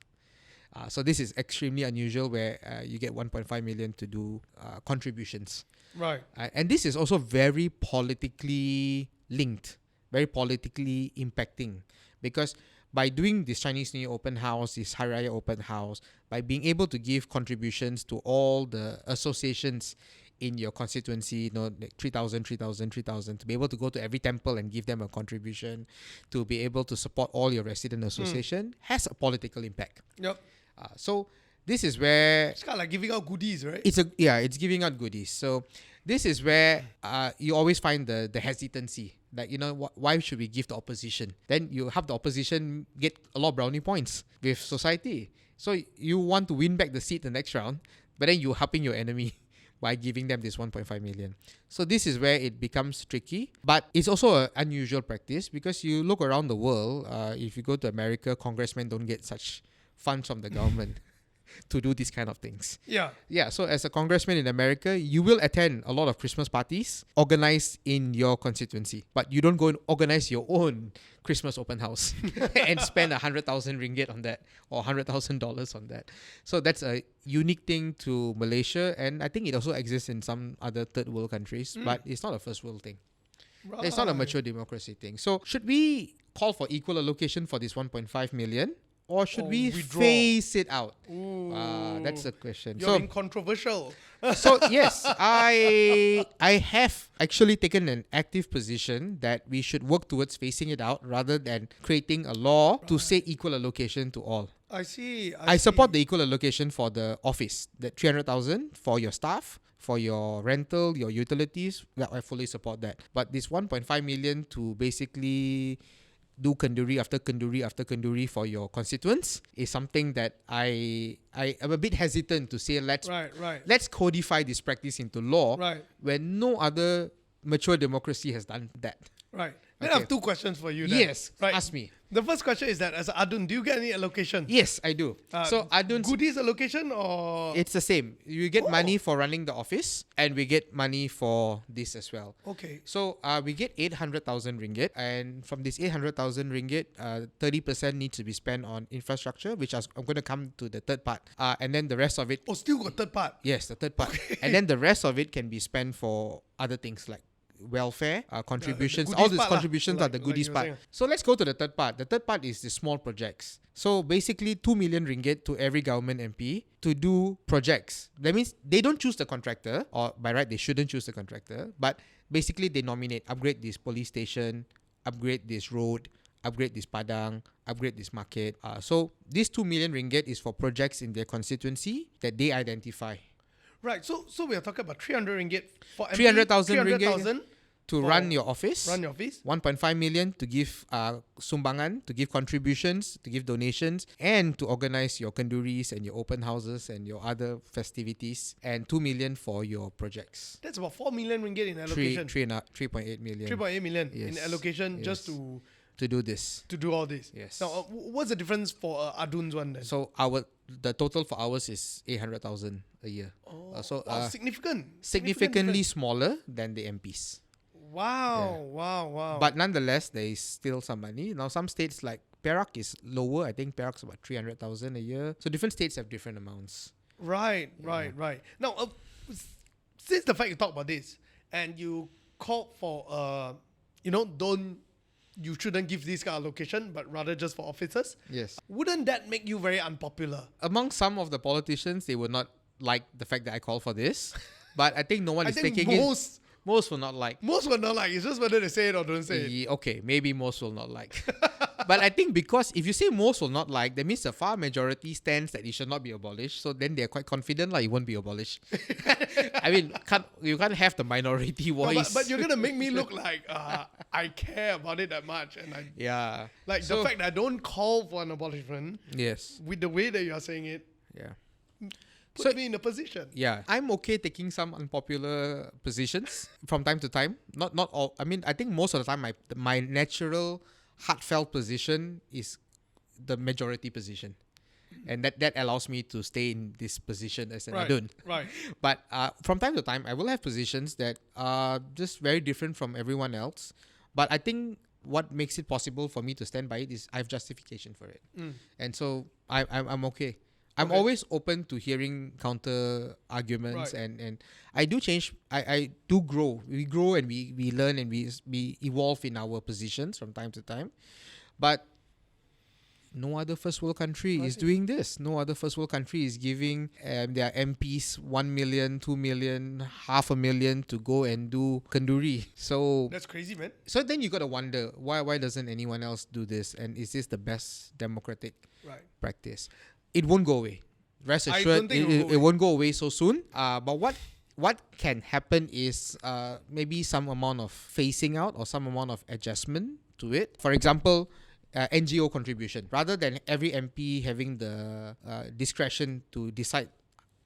So this is extremely unusual where you get 1.5 million to do contributions. Right. And this is also very politically linked, very politically impacting, because by doing this Chinese New Year open house, this Hari Raya open house, by being able to give contributions to all the associations in your constituency, like 3,000, to be able to go to every temple and give them a contribution, to be able to support all your resident association, has a political impact. Yep. So this is where it's kind of like giving out goodies, right? it's giving out goodies. So this is where you always find the hesitancy that, why should we give the opposition? Then you have the opposition get a lot of brownie points with society. So you want to win back the seat the next round, but then you're helping your enemy by giving them this 1.5 million. So this is where it becomes tricky. But it's also an unusual practice because you look around the world, if you go to America, congressmen don't get such funds from the government to do these kind of things. Yeah, so as a congressman in America, you will attend a lot of Christmas parties organized in your constituency, but you don't go and organize your own Christmas open house and spend 100,000 ringgit on that or $100,000 on that. So that's a unique thing to Malaysia, and I think it also exists in some other third world countries, but it's not a first world thing. Right. It's not a mature democracy thing. So should we call for equal allocation for this 1.5 million? Or should we withdraw? Phase it out? That's the question. You're being controversial. So yes, I have actually taken an active position that we should work towards phasing it out rather than creating a law to say equal allocation to all. I see. I support the equal allocation for the office, that 300,000 for your staff, for your rental, your utilities. I fully support that. But this 1.5 million to basically do kenduri after kenduri after kenduri for your constituents is something that I am a bit hesitant to say let's codify this practice into law when no other mature democracy has done that. Right. Then I have two questions for you then. Yes, ask me. The first question is that as Adun, do you get any allocation? Yes, I do. So Adun's goodies allocation or? It's the same. You get money for running the office and we get money for this as well. Okay. So we get 800,000 ringgit, and from this 800,000 ringgit, 30% needs to be spent on infrastructure, which I'm going to come to the third part. And then the rest of it... Oh, still got third part? Yes, the third part. Okay. And then the rest of it can be spent for other things like welfare, contributions. All these contributions are the goodies part. So let's go to the third part. The third part is the small projects. So basically 2 million ringgit to every government MP to do projects. That means they don't choose the contractor, or by right they shouldn't choose the contractor, but basically they nominate, upgrade this police station, upgrade this road, upgrade this padang, upgrade this market. So this 2 million ringgit is for projects in their constituency that they identify. Right, so we are talking about 300 ringgit for MP, 300,000 ringgit to run your office. 1.5 million to give sumbangan, to give contributions, to give donations, and to organize your kenduris and your open houses and your other festivities, and 2 million for your projects. That's about 4 million ringgit in allocation. 3.8 million. 3.8 million in allocation just to do this. To do all this. Yes. Now, what's the difference for Adun's one then? So the total for ours is 800,000 a year. Significantly smaller than the MPs. Wow. But nonetheless, there is still some money. Now, some states like Perak is lower. I think Perak's about 300,000 a year. So different states have different amounts. Right. Now, since the fact you talk about this and you called for, you shouldn't give this kind of allocation, but rather just for officers. Yes. Wouldn't that make you very unpopular? Among some of the politicians, they would not like the fact that I call for this. But I think no one is taking it. Most will not like. Most will not like. It's just whether they say it or don't say it. Okay, maybe most will not like. But I think because if you say most will not like, that means the far majority stands that it should not be abolished. So then they're quite confident like it won't be abolished. I mean, you can't have the minority voice. No, but you're going to make me look like I care about it that much. And the fact that I don't call for an abolishment. Yes. With the way that you are saying it. Yeah. Put me in a position. Yeah. I'm okay taking some unpopular positions from time to time. Not all. I mean, I think most of the time my natural heartfelt position is the majority position. And that allows me to stay in this position as an Adun. Right. But from time to time, I will have positions that are just very different from everyone else. But I think what makes it possible for me to stand by it is I have justification for it. And so I'm okay. I'm always open to hearing counter arguments, and I do change. I do grow. We grow and we learn and we evolve in our positions from time to time. But no other first world country is doing this. No other first world country is giving their MPs 1 million, 2 million, 500,000 to go and do kenduri. So that's crazy, man. So then you got to wonder why doesn't anyone else do this? And is this the best democratic Practice? It won't go away. Rest assured, it won't go away so soon. But what can happen is maybe some amount of phasing out or some amount of adjustment to it. For example, NGO contribution. Rather than every MP having the discretion to decide,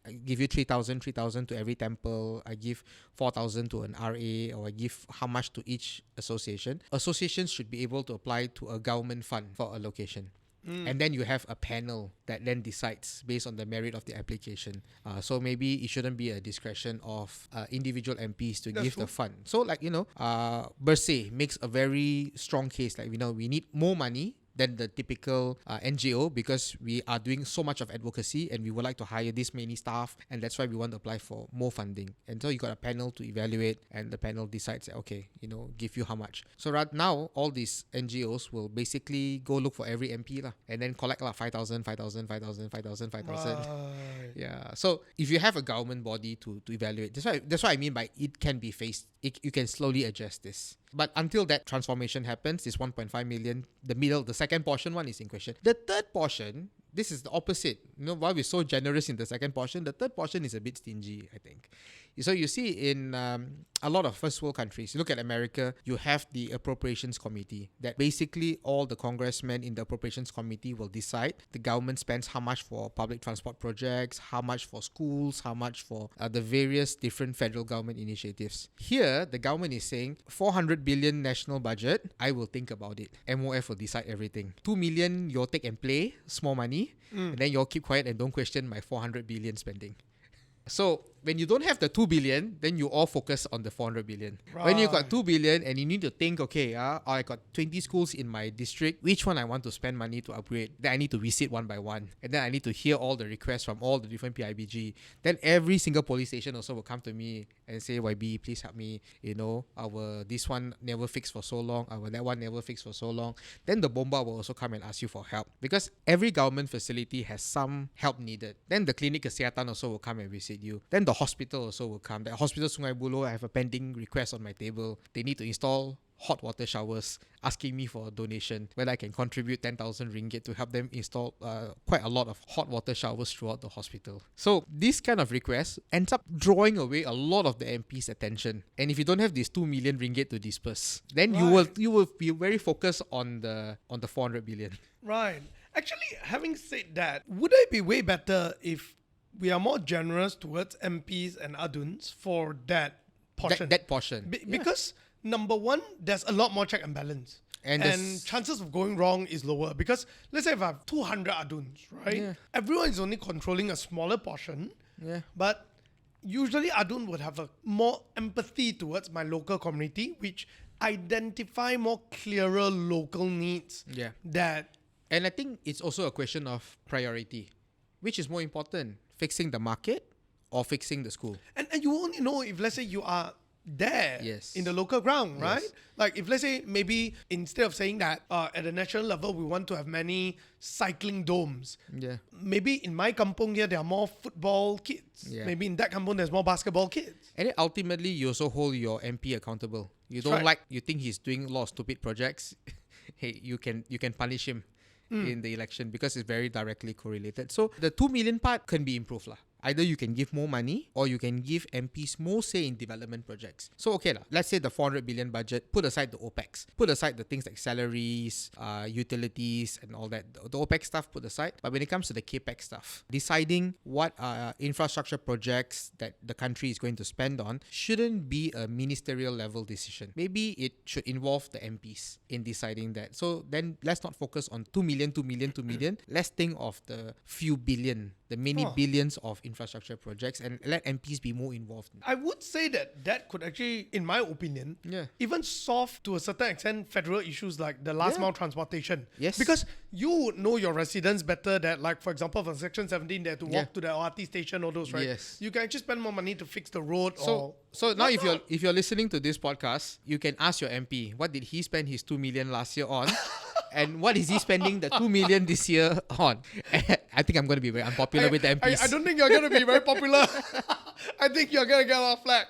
I give you 3,000 to every temple, I give 4,000 to an RA, or I give how much to each association. Associations should be able to apply to a government fund for allocation. And then you have a panel that then decides based on the merit of the application. So maybe it shouldn't be a discretion of individual MPs to give the fund. So like, Bersih makes a very strong case. Like, we need more money than the typical NGO because we are doing so much of advocacy and we would like to hire this many staff, and that's why we want to apply for more funding. And so you got a panel to evaluate, and the panel decides, okay, give you how much. So right now, all these NGOs will basically go look for every MP and then collect 5,000. Right. Yeah. So if you have a government body to evaluate, that's what I mean by it can be phased. You can slowly adjust this. But until that transformation happens, this 1.5 million, the second portion one is in question. The third portion, this is the opposite. While we're so generous in the second portion, the third portion is a bit stingy, I think. So you see in a lot of first world countries, you look at America, you have the appropriations committee that basically all the congressmen in the appropriations committee will decide the government spends how much for public transport projects, how much for schools, how much for the various different federal government initiatives. Here, the government is saying 400 billion national budget, I will think about it. MOF will decide everything. 2 million, you'll take and play, small money, and then you'll keep quiet and don't question my 400 billion spending. So when you don't have the 2 billion, then you all focus on the 400 billion. Right. When you got 2 billion and you need to think, okay, I got 20 schools in my district, which one I want to spend money to upgrade? Then I need to visit one by one. And then I need to hear all the requests from all the different PIBG. Then every single police station also will come to me and say, YB, please help me. Our this one never fixed for so long. Our that one never fixed for so long. Then the bomba will also come and ask you for help. Because every government facility has some help needed. Then the clinic kesihatan also will come and visit you. Then the hospital also will come. The hospital Sungai Buloh, I have a pending request on my table. They need to install hot water showers, asking me for a donation, whether I can contribute 10,000 ringgit to help them install quite a lot of hot water showers throughout the hospital. So this kind of request ends up drawing away a lot of the MP's attention. And if you don't have this 2 million ringgit to disperse, then you will be very focused on the 400 billion. Right. Actually, having said that, would it be way better if we are more generous towards MPs and aduns for that portion? That portion. Because number one, there's a lot more check and balance. And chances of going wrong is lower. Because let's say if I have 200 aduns, right? Yeah. Everyone is only controlling a smaller portion. Yeah. But usually adun would have a more empathy towards my local community, which identify more clearer local needs. Yeah. And I think it's also a question of priority. Which is more important, fixing the market or fixing the school? And you only know if, let's say, you are there in the local ground, right? Yes. Like if, let's say, maybe instead of saying that at the national level, we want to have many cycling domes. Yeah. Maybe in my kampung here, there are more football kids. Yeah. Maybe in that kampung, there's more basketball kids. And then ultimately, you also hold your MP accountable. You don't you think he's doing a lot of stupid projects. Hey, you can punish him in the election because it's very directly correlated. So the 2 million part can be improved. Either you can give more money or you can give MPs more say in development projects. So okay, let's say the 400 billion budget, put aside the OPEX. Put aside the things like salaries, utilities and all that. The OPEX stuff put aside. But when it comes to the CAPEX stuff, deciding what infrastructure projects that the country is going to spend on shouldn't be a ministerial level decision. Maybe it should involve the MPs in deciding that. So then let's not focus on 2 million. Let's think of the few billion, the many billions of infrastructure projects and let MPs be more involved. I would say that could actually, in my opinion, even solve to a certain extent federal issues like the last mile transportation. Yes. Because you would know your residents better that, like, for example, for Section 17, they have to walk to the LRT station, all those, right? Yes. You can actually spend more money to fix the road. So now if you're listening to this podcast, you can ask your MP, what did he spend his 2 million last year on? And what is he spending the 2 million this year on? I think I'm going to be very unpopular with the MPs. I don't think you're going to be very popular. I think you're going to get a lot of flack.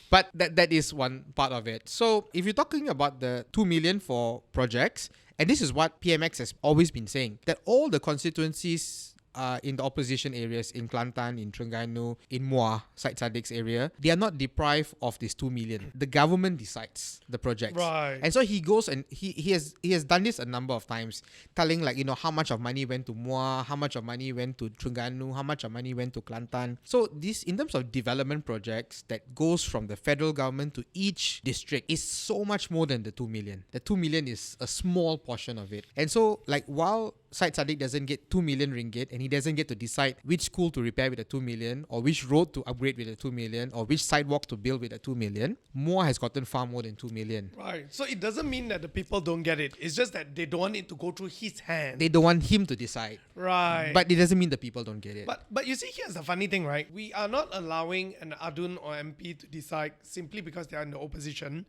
But that is one part of it. So if you're talking about the 2 million for projects, and this is what PMX has always been saying, that all the constituencies in the opposition areas, in Kelantan, in Terengganu, in Muar, Syed Saddiq's area, they are not deprived of this 2 million. The government decides the projects. Right. And so he goes and he has done this a number of times, telling like, how much of money went to Muar, how much of money went to Terengganu, how much of money went to Kelantan. So this, in terms of development projects that goes from the federal government to each district, is so much more than the 2 million. The 2 million is a small portion of it. And so like while Syed Saddiq doesn't get 2 million ringgit and he doesn't get to decide which school to repair with the 2 million or which road to upgrade with the 2 million or which sidewalk to build with the 2 million, Muar has gotten far more than 2 million. Right. So it doesn't mean that the people don't get it. It's just that they don't want it to go through his hand. They don't want him to decide. Right. But it doesn't mean the people don't get it. But you see, here's the funny thing, right? We are not allowing an Adun or MP to decide simply because they are in the opposition.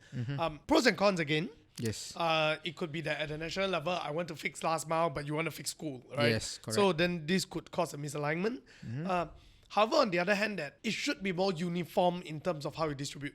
Pros and cons again. Yes. It could be that at the national level, I want to fix last mile, but you want to fix school, right? Yes, correct. So then this could cause a misalignment. However, on the other hand, that it should be more uniform in terms of how you distribute.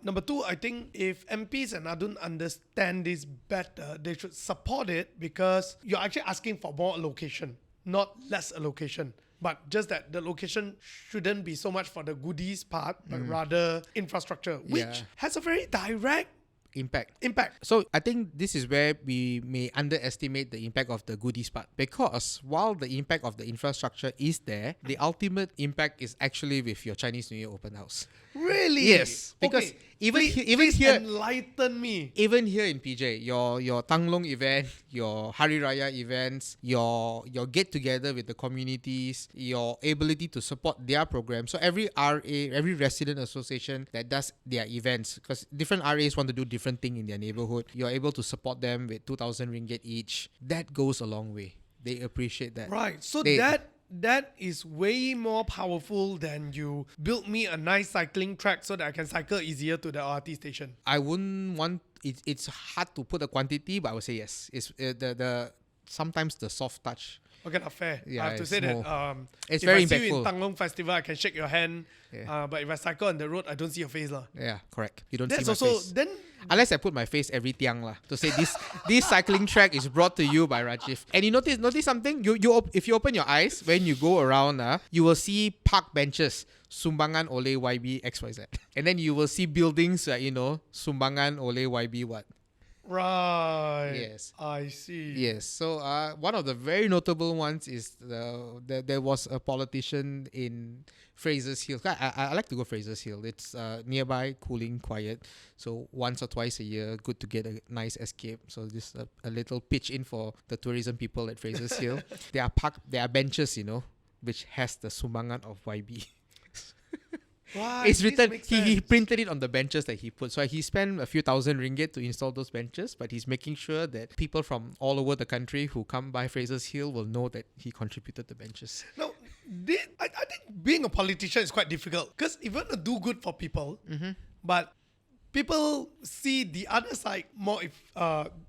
Number two, I think if MPs and Adun understand this better, they should support it because you're actually asking for more allocation, not less allocation. But just that the location shouldn't be so much for the goodies part, but rather infrastructure, which has a very direct impact. So I think this is where we may underestimate the impact of the goodies part, because while the impact of the infrastructure is there, the ultimate impact is actually with your Chinese New Year open house. Really? Yes, because please here, enlighten me. even here in PJ, your Tanglong event, your Hari Raya events, your get together with the communities, your ability to support their program. So every RA, every resident association that does their events, because different RAs want to do different thing in their neighborhood, you're able to support them with 2,000 ringgit each. That goes a long way. They appreciate that. Right. So They- that is way more powerful than you build me a nice cycling track so that I can cycle easier to the RT station. I wouldn't want it. It's hard to put a quantity, but I would say yes. It's the sometimes the soft touch. Okay, not fair. Yeah, I have to it's say more- that it's if very I see you in impactful. Tanglong Festival, I can shake your hand. Yeah. But if I cycle on the road, I don't see your face. Yeah, correct. You don't That's see my also face. then Unless I put my face every tiang lah to say this cycling track is brought to you by Rajiv. And you notice something? If you open your eyes when you go around, you will see park benches, sumbangan oleh YB XYZ. And then you will see buildings sumbangan oleh YB what? right. Yes. I see. Yes. So one of the very notable ones is there was a politician in Fraser's Hill. I like to go Fraser's Hill. It's nearby, cooling, quiet. So once or twice a year, good to get a nice escape. So just a little pitch in for the tourism people at Fraser's Hill. There are benches, which has the sumbangan of YB. Right. It's this written, makes he sense. printed it on the benches that he put. So he spent a few thousand ringgit to install those benches, but he's making sure that people from all over the country who come by Fraser's Hill will know that he contributed the benches. No, I think being a politician is quite difficult because if you want to do good for people, but people see the other side more if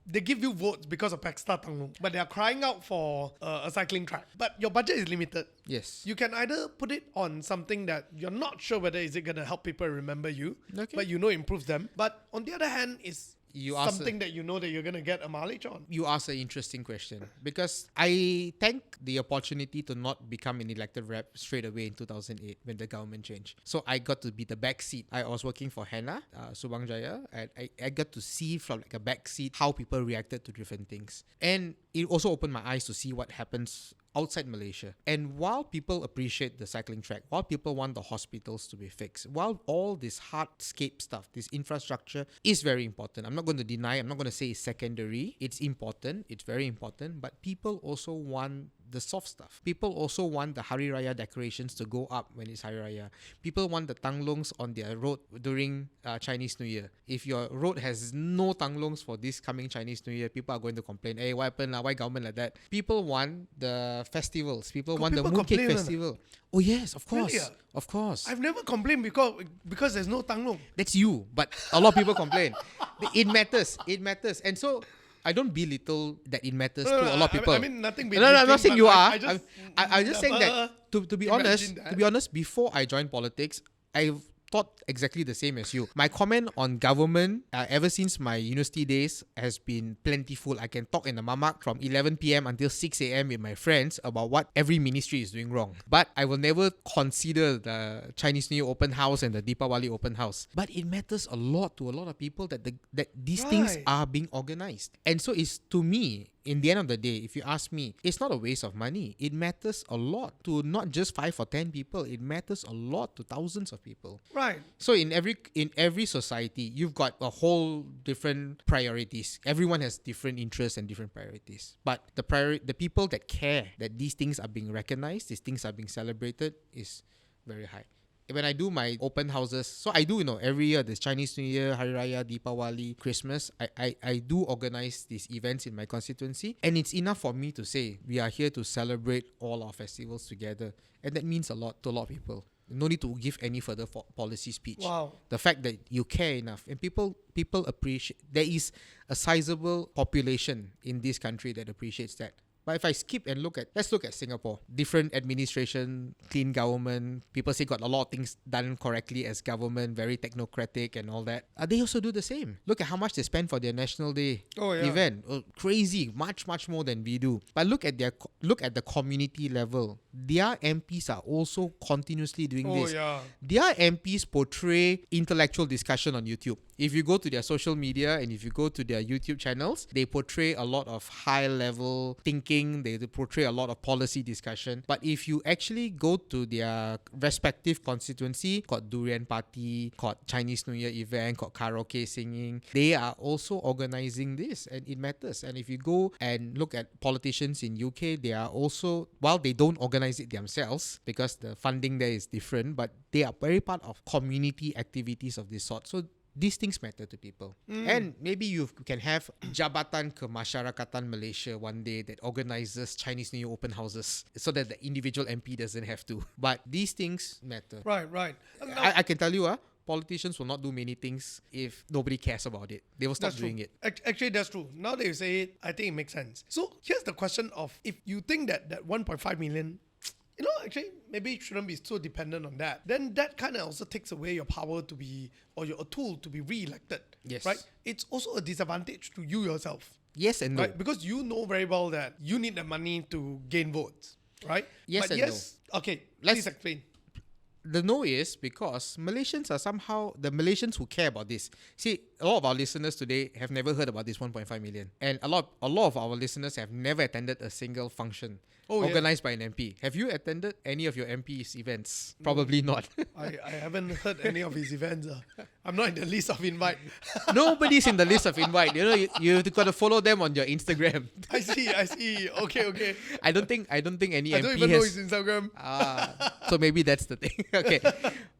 they give you votes because of Paxta Tanglong, but they are crying out for a cycling track. But your budget is limited. Yes. You can either put it on something that you're not sure whether is it going to help people remember you, Okay. but improves them. But on the other hand, it's something that you know that you're going to get a mileage on. You asked an interesting question because I thank the opportunity to not become an elected rep straight away in 2008 when the government changed. So I got to be the back seat. I was working for Hannah, Subang Jaya, and I got to see from like a back seat how people reacted to different things. And it also opened my eyes to see what happens outside Malaysia. And while people appreciate the cycling track, while people want the hospitals to be fixed, while all this hardscape stuff, this infrastructure is very important. I'm not going to deny, I'm not going to say it's secondary. It's important, it's very important, but people also want the soft stuff. People also want the Hari Raya decorations to go up when it's Hari Raya. People want the tanglongs on their road during Chinese New Year. If your road has no tanglongs for this coming Chinese New Year, people are going to complain, hey, what happened? Why government like that? People want the festivals. People want the people Mooncake complain, Festival. Oh yes, of course. Really? Of course. I've never complained because there's no Tanglong. That's you. But a lot of people complain. It matters. It matters. And so I don't belittle that it matters to a lot of people. I mean nothing. No, I'm not saying you are. I I'm just saying that to be honest, imagine that. to be honest, before I joined politics, thought exactly the same as you. My comment on government ever since my university days has been plentiful. I can talk in the mamak from 11 p.m. until 6 a.m. with my friends about what every ministry is doing wrong. But I will never consider the Chinese New Year open house and the Deepawali open house. But it matters a lot to a lot of people that these things are being organized. And so it's, to me, in the end of the day, if you ask me, it's not a waste of money. It matters a lot to not just 5 or 10 people. It matters a lot to thousands of people. Right. So in every society, you've got a whole different priorities. Everyone has different interests and different priorities. But the people that care that these things are being recognized, these things are being celebrated, is very high. When I do my open houses, so I do, every year, there's Chinese New Year, Hari Raya, Deepawali, Christmas, I do organize these events in my constituency, and it's enough for me to say, we are here to celebrate all our festivals together, and that means a lot to a lot of people. No need to give any further policy speech. Wow. The fact that you care enough, and people appreciate, there is a sizable population in this country that appreciates that. But if I skip and let's look at Singapore. Different administration, clean government. People say got a lot of things done correctly as government, very technocratic and all that. They also do the same. Look at how much they spend for their National Day event. Crazy, much more than we do. But look at the community level. Their MPs are also continuously doing this. Yeah. Their MPs portray intellectual discussion on YouTube. If you go to their social media and if you go to their YouTube channels, they portray a lot of high-level thinking. They portray a lot of policy discussion. But if you actually go to their respective constituency, got Durian Party, got Chinese New Year event, got karaoke singing, they are also organizing this, and it matters. And if you go and look at politicians in UK, they are also, while they don't organize it themselves because the funding there is different, but they are very part of community activities of this sort. So these things matter to people. And maybe you can have Jabatan Kemasyarakatan Malaysia one day that organizes Chinese New Year open houses so that the individual MP doesn't have to. But these things matter. Right. I can tell you, politicians will not do many things if nobody cares about it. They will stop doing it. Actually, that's true. Now that you say it, I think it makes sense. So here's the question of, if you think that 1.5 million, actually, maybe it shouldn't be so dependent on that. Then that kind of also takes away your power to be, or your tool to be re-elected. Yes. Right? It's also a disadvantage to you yourself. Yes and no. Right? Because you know very well that you need the money to gain votes. Right? Yes and no. Okay, please explain. The no is because Malaysians are somehow, the Malaysians who care about this. See, a lot of our listeners today have never heard about this 1.5 million. And a lot of our listeners have never attended a single function organized by an MP. Have you attended any of your MP's events? Probably not. I haven't heard any of his events. I'm not in the list of invite. Nobody's in the list of invite. You've got to follow them on your Instagram. I see. Okay. I don't think any MP I don't even know his Instagram. So maybe that's the thing. Okay.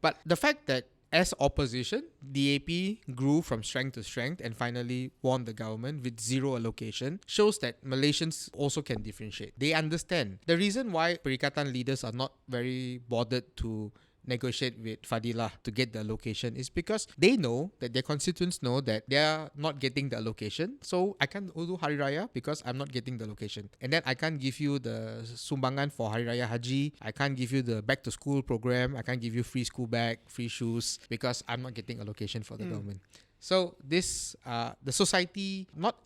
But the fact that as opposition, DAP grew from strength to strength and finally won the government with zero allocation shows that Malaysians also can differentiate. They understand. The reason why Perikatan leaders are not very bothered to negotiate with Fadilah to get the allocation is because they know that their constituents know that they are not getting the allocation. So I can't do Hari Raya because I'm not getting the allocation. And then I can't give you the sumbangan for Hari Raya Haji. I can't give you the back to school program. I can't give you free school bag, free shoes because I'm not getting allocation for the government. So this, the society, not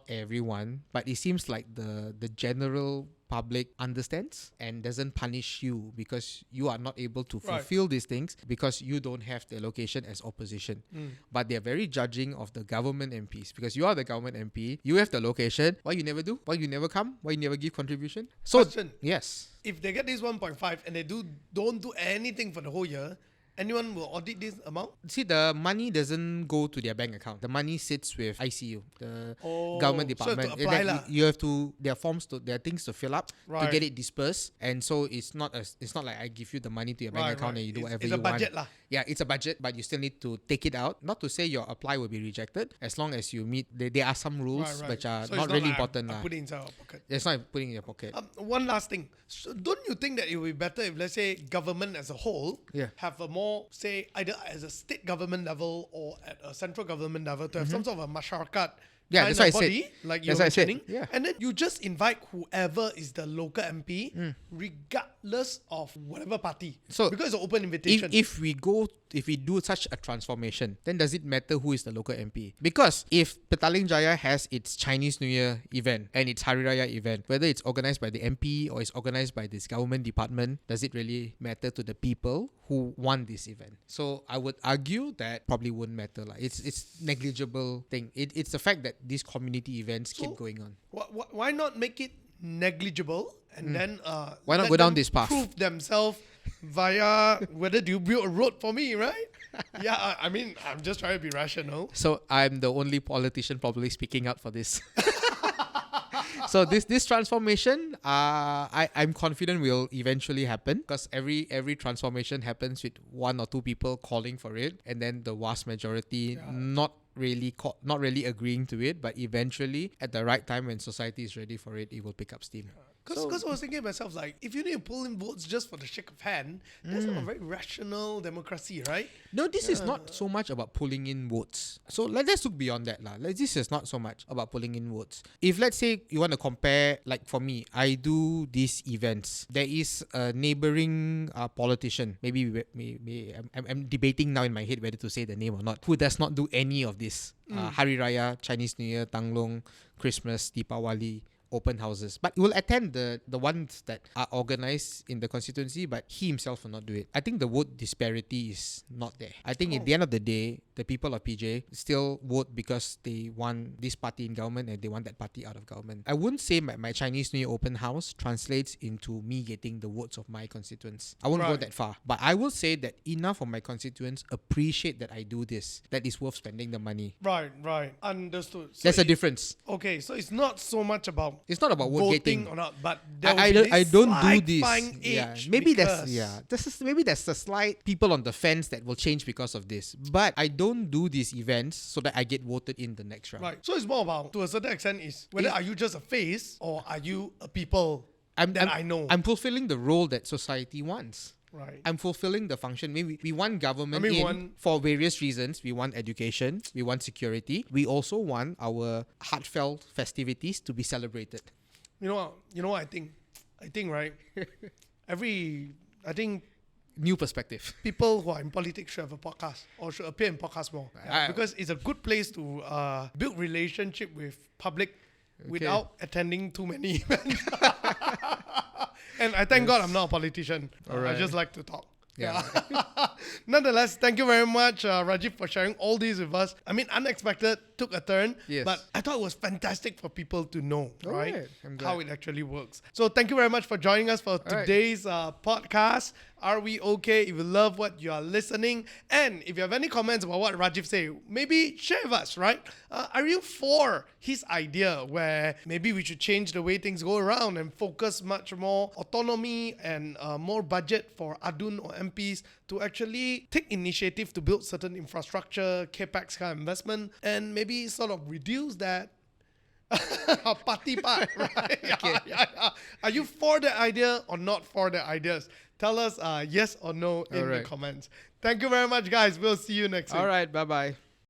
everyone, but it seems like the general public understands and doesn't punish you because you are not able to fulfill these things because you don't have the allocation as opposition. But they're very judging of the government MPs because you are the government MP. You have the allocation. Why you never do? Why you never come? Why you never give contribution? So Question. Yes. If they get this 1.5 and they don't do anything for the whole year, anyone will audit this amount? See, the money doesn't go to their bank account. The money sits with ICU, the government department. So to apply you have to, there are things to fill up to get it dispersed. And so it's not like I give you the money to your bank account and you do whatever you want. It's a budget lah. Yeah, it's a budget, but you still need to take it out. Not to say your apply will be rejected as long as you meet. There are some rules which are so not really important. I put it inside our pocket. It's not putting in your pocket. One last thing. So don't you think that it would be better if, let's say, government as a whole have a more, say, either as a state government level or at a central government level to have some sort of a masyarakat that's what I body, said. like you're mentioning, Yeah. and then you just invite whoever is the local MP, regardless of whatever party. So because it's an open invitation. If we do such a transformation, then does it matter who is the local MP? Because if Petaling Jaya has its Chinese New Year event and its Hari Raya event, whether it's organized by the MP or it's organized by this government department, does it really matter to the people who want this event? So I would argue that probably wouldn't matter. It's negligible thing. It's the fact that these community events keep going on. Why not make it negligible and then Why not let go down them this path? prove themselves via whether do you build a road for me, right? Yeah, I mean, I'm just trying to be rational. So I'm the only politician probably speaking out for this. So this transformation, I'm confident will eventually happen, because every transformation happens with one or two people calling for it, and then the vast majority not really agreeing to it, but eventually at the right time when society is ready for it, it will pick up steam. Because I was thinking to myself, like, if you need to pull in votes just for the shake of hand, that's not a very rational democracy, right? No, this is not so much about pulling in votes. So let's look beyond that. This is not so much about pulling in votes. If let's say you want to compare, like for me, I do these events. There is a neighboring politician, maybe I'm debating now in my head whether to say the name or not, who does not do any of this. Hari Raya, Chinese New Year, Tanglong, Christmas, Deepawali, open houses, but he will attend the ones that are organized in the constituency, but he himself will not do it. I think the vote disparity is not there. I think at the end of the day, the people of PJ still vote because they want this party in government and they want that party out of government. I wouldn't say my Chinese New Year open house translates into me getting the votes of my constituents. I won't go that far, but I will say that enough of my constituents appreciate that I do this, that is worth spending the money. Right. Understood. So There's a difference. Okay, so it's not so much about It's not about vote voting getting or not, but I don't do this. Yeah, maybe there's a slight people on the fence that will change because of this. But I don't do these events so that I get voted in the next round. Right. So it's more about, to a certain extent, is whether are you just a face or are you a people I know. I'm fulfilling the role that society wants. Right. I'm fulfilling the function. Maybe we want government for various reasons. We want education. We want security. We also want our heartfelt festivities to be celebrated. You know what I think? I think, right? New perspective. People who are in politics should have a podcast or should appear in podcasts more. Because it's a good place to build relationship with public without attending too many events. And I thank God I'm not a politician. I just like to talk. Yeah. Nonetheless, thank you very much, Rajiv, for sharing all these with us. I mean, unexpected, took a turn, but I thought it was fantastic for people to know, right? How it actually works. So thank you very much for joining us for today's podcast. Are we okay? If you love what you are listening, and if you have any comments about what Rajiv said, maybe share with us, right? Are you for his idea where maybe we should change the way things go around and focus much more autonomy and more budget for ADUN or MPs to actually take initiative to build certain infrastructure, capex kind of investment, and maybe sort of reduce that party part, right? Yeah. Are you for the idea or not for the ideas? Tell us yes or no in the comments. Thank you very much, guys. We'll see you next week. All right. Bye-bye.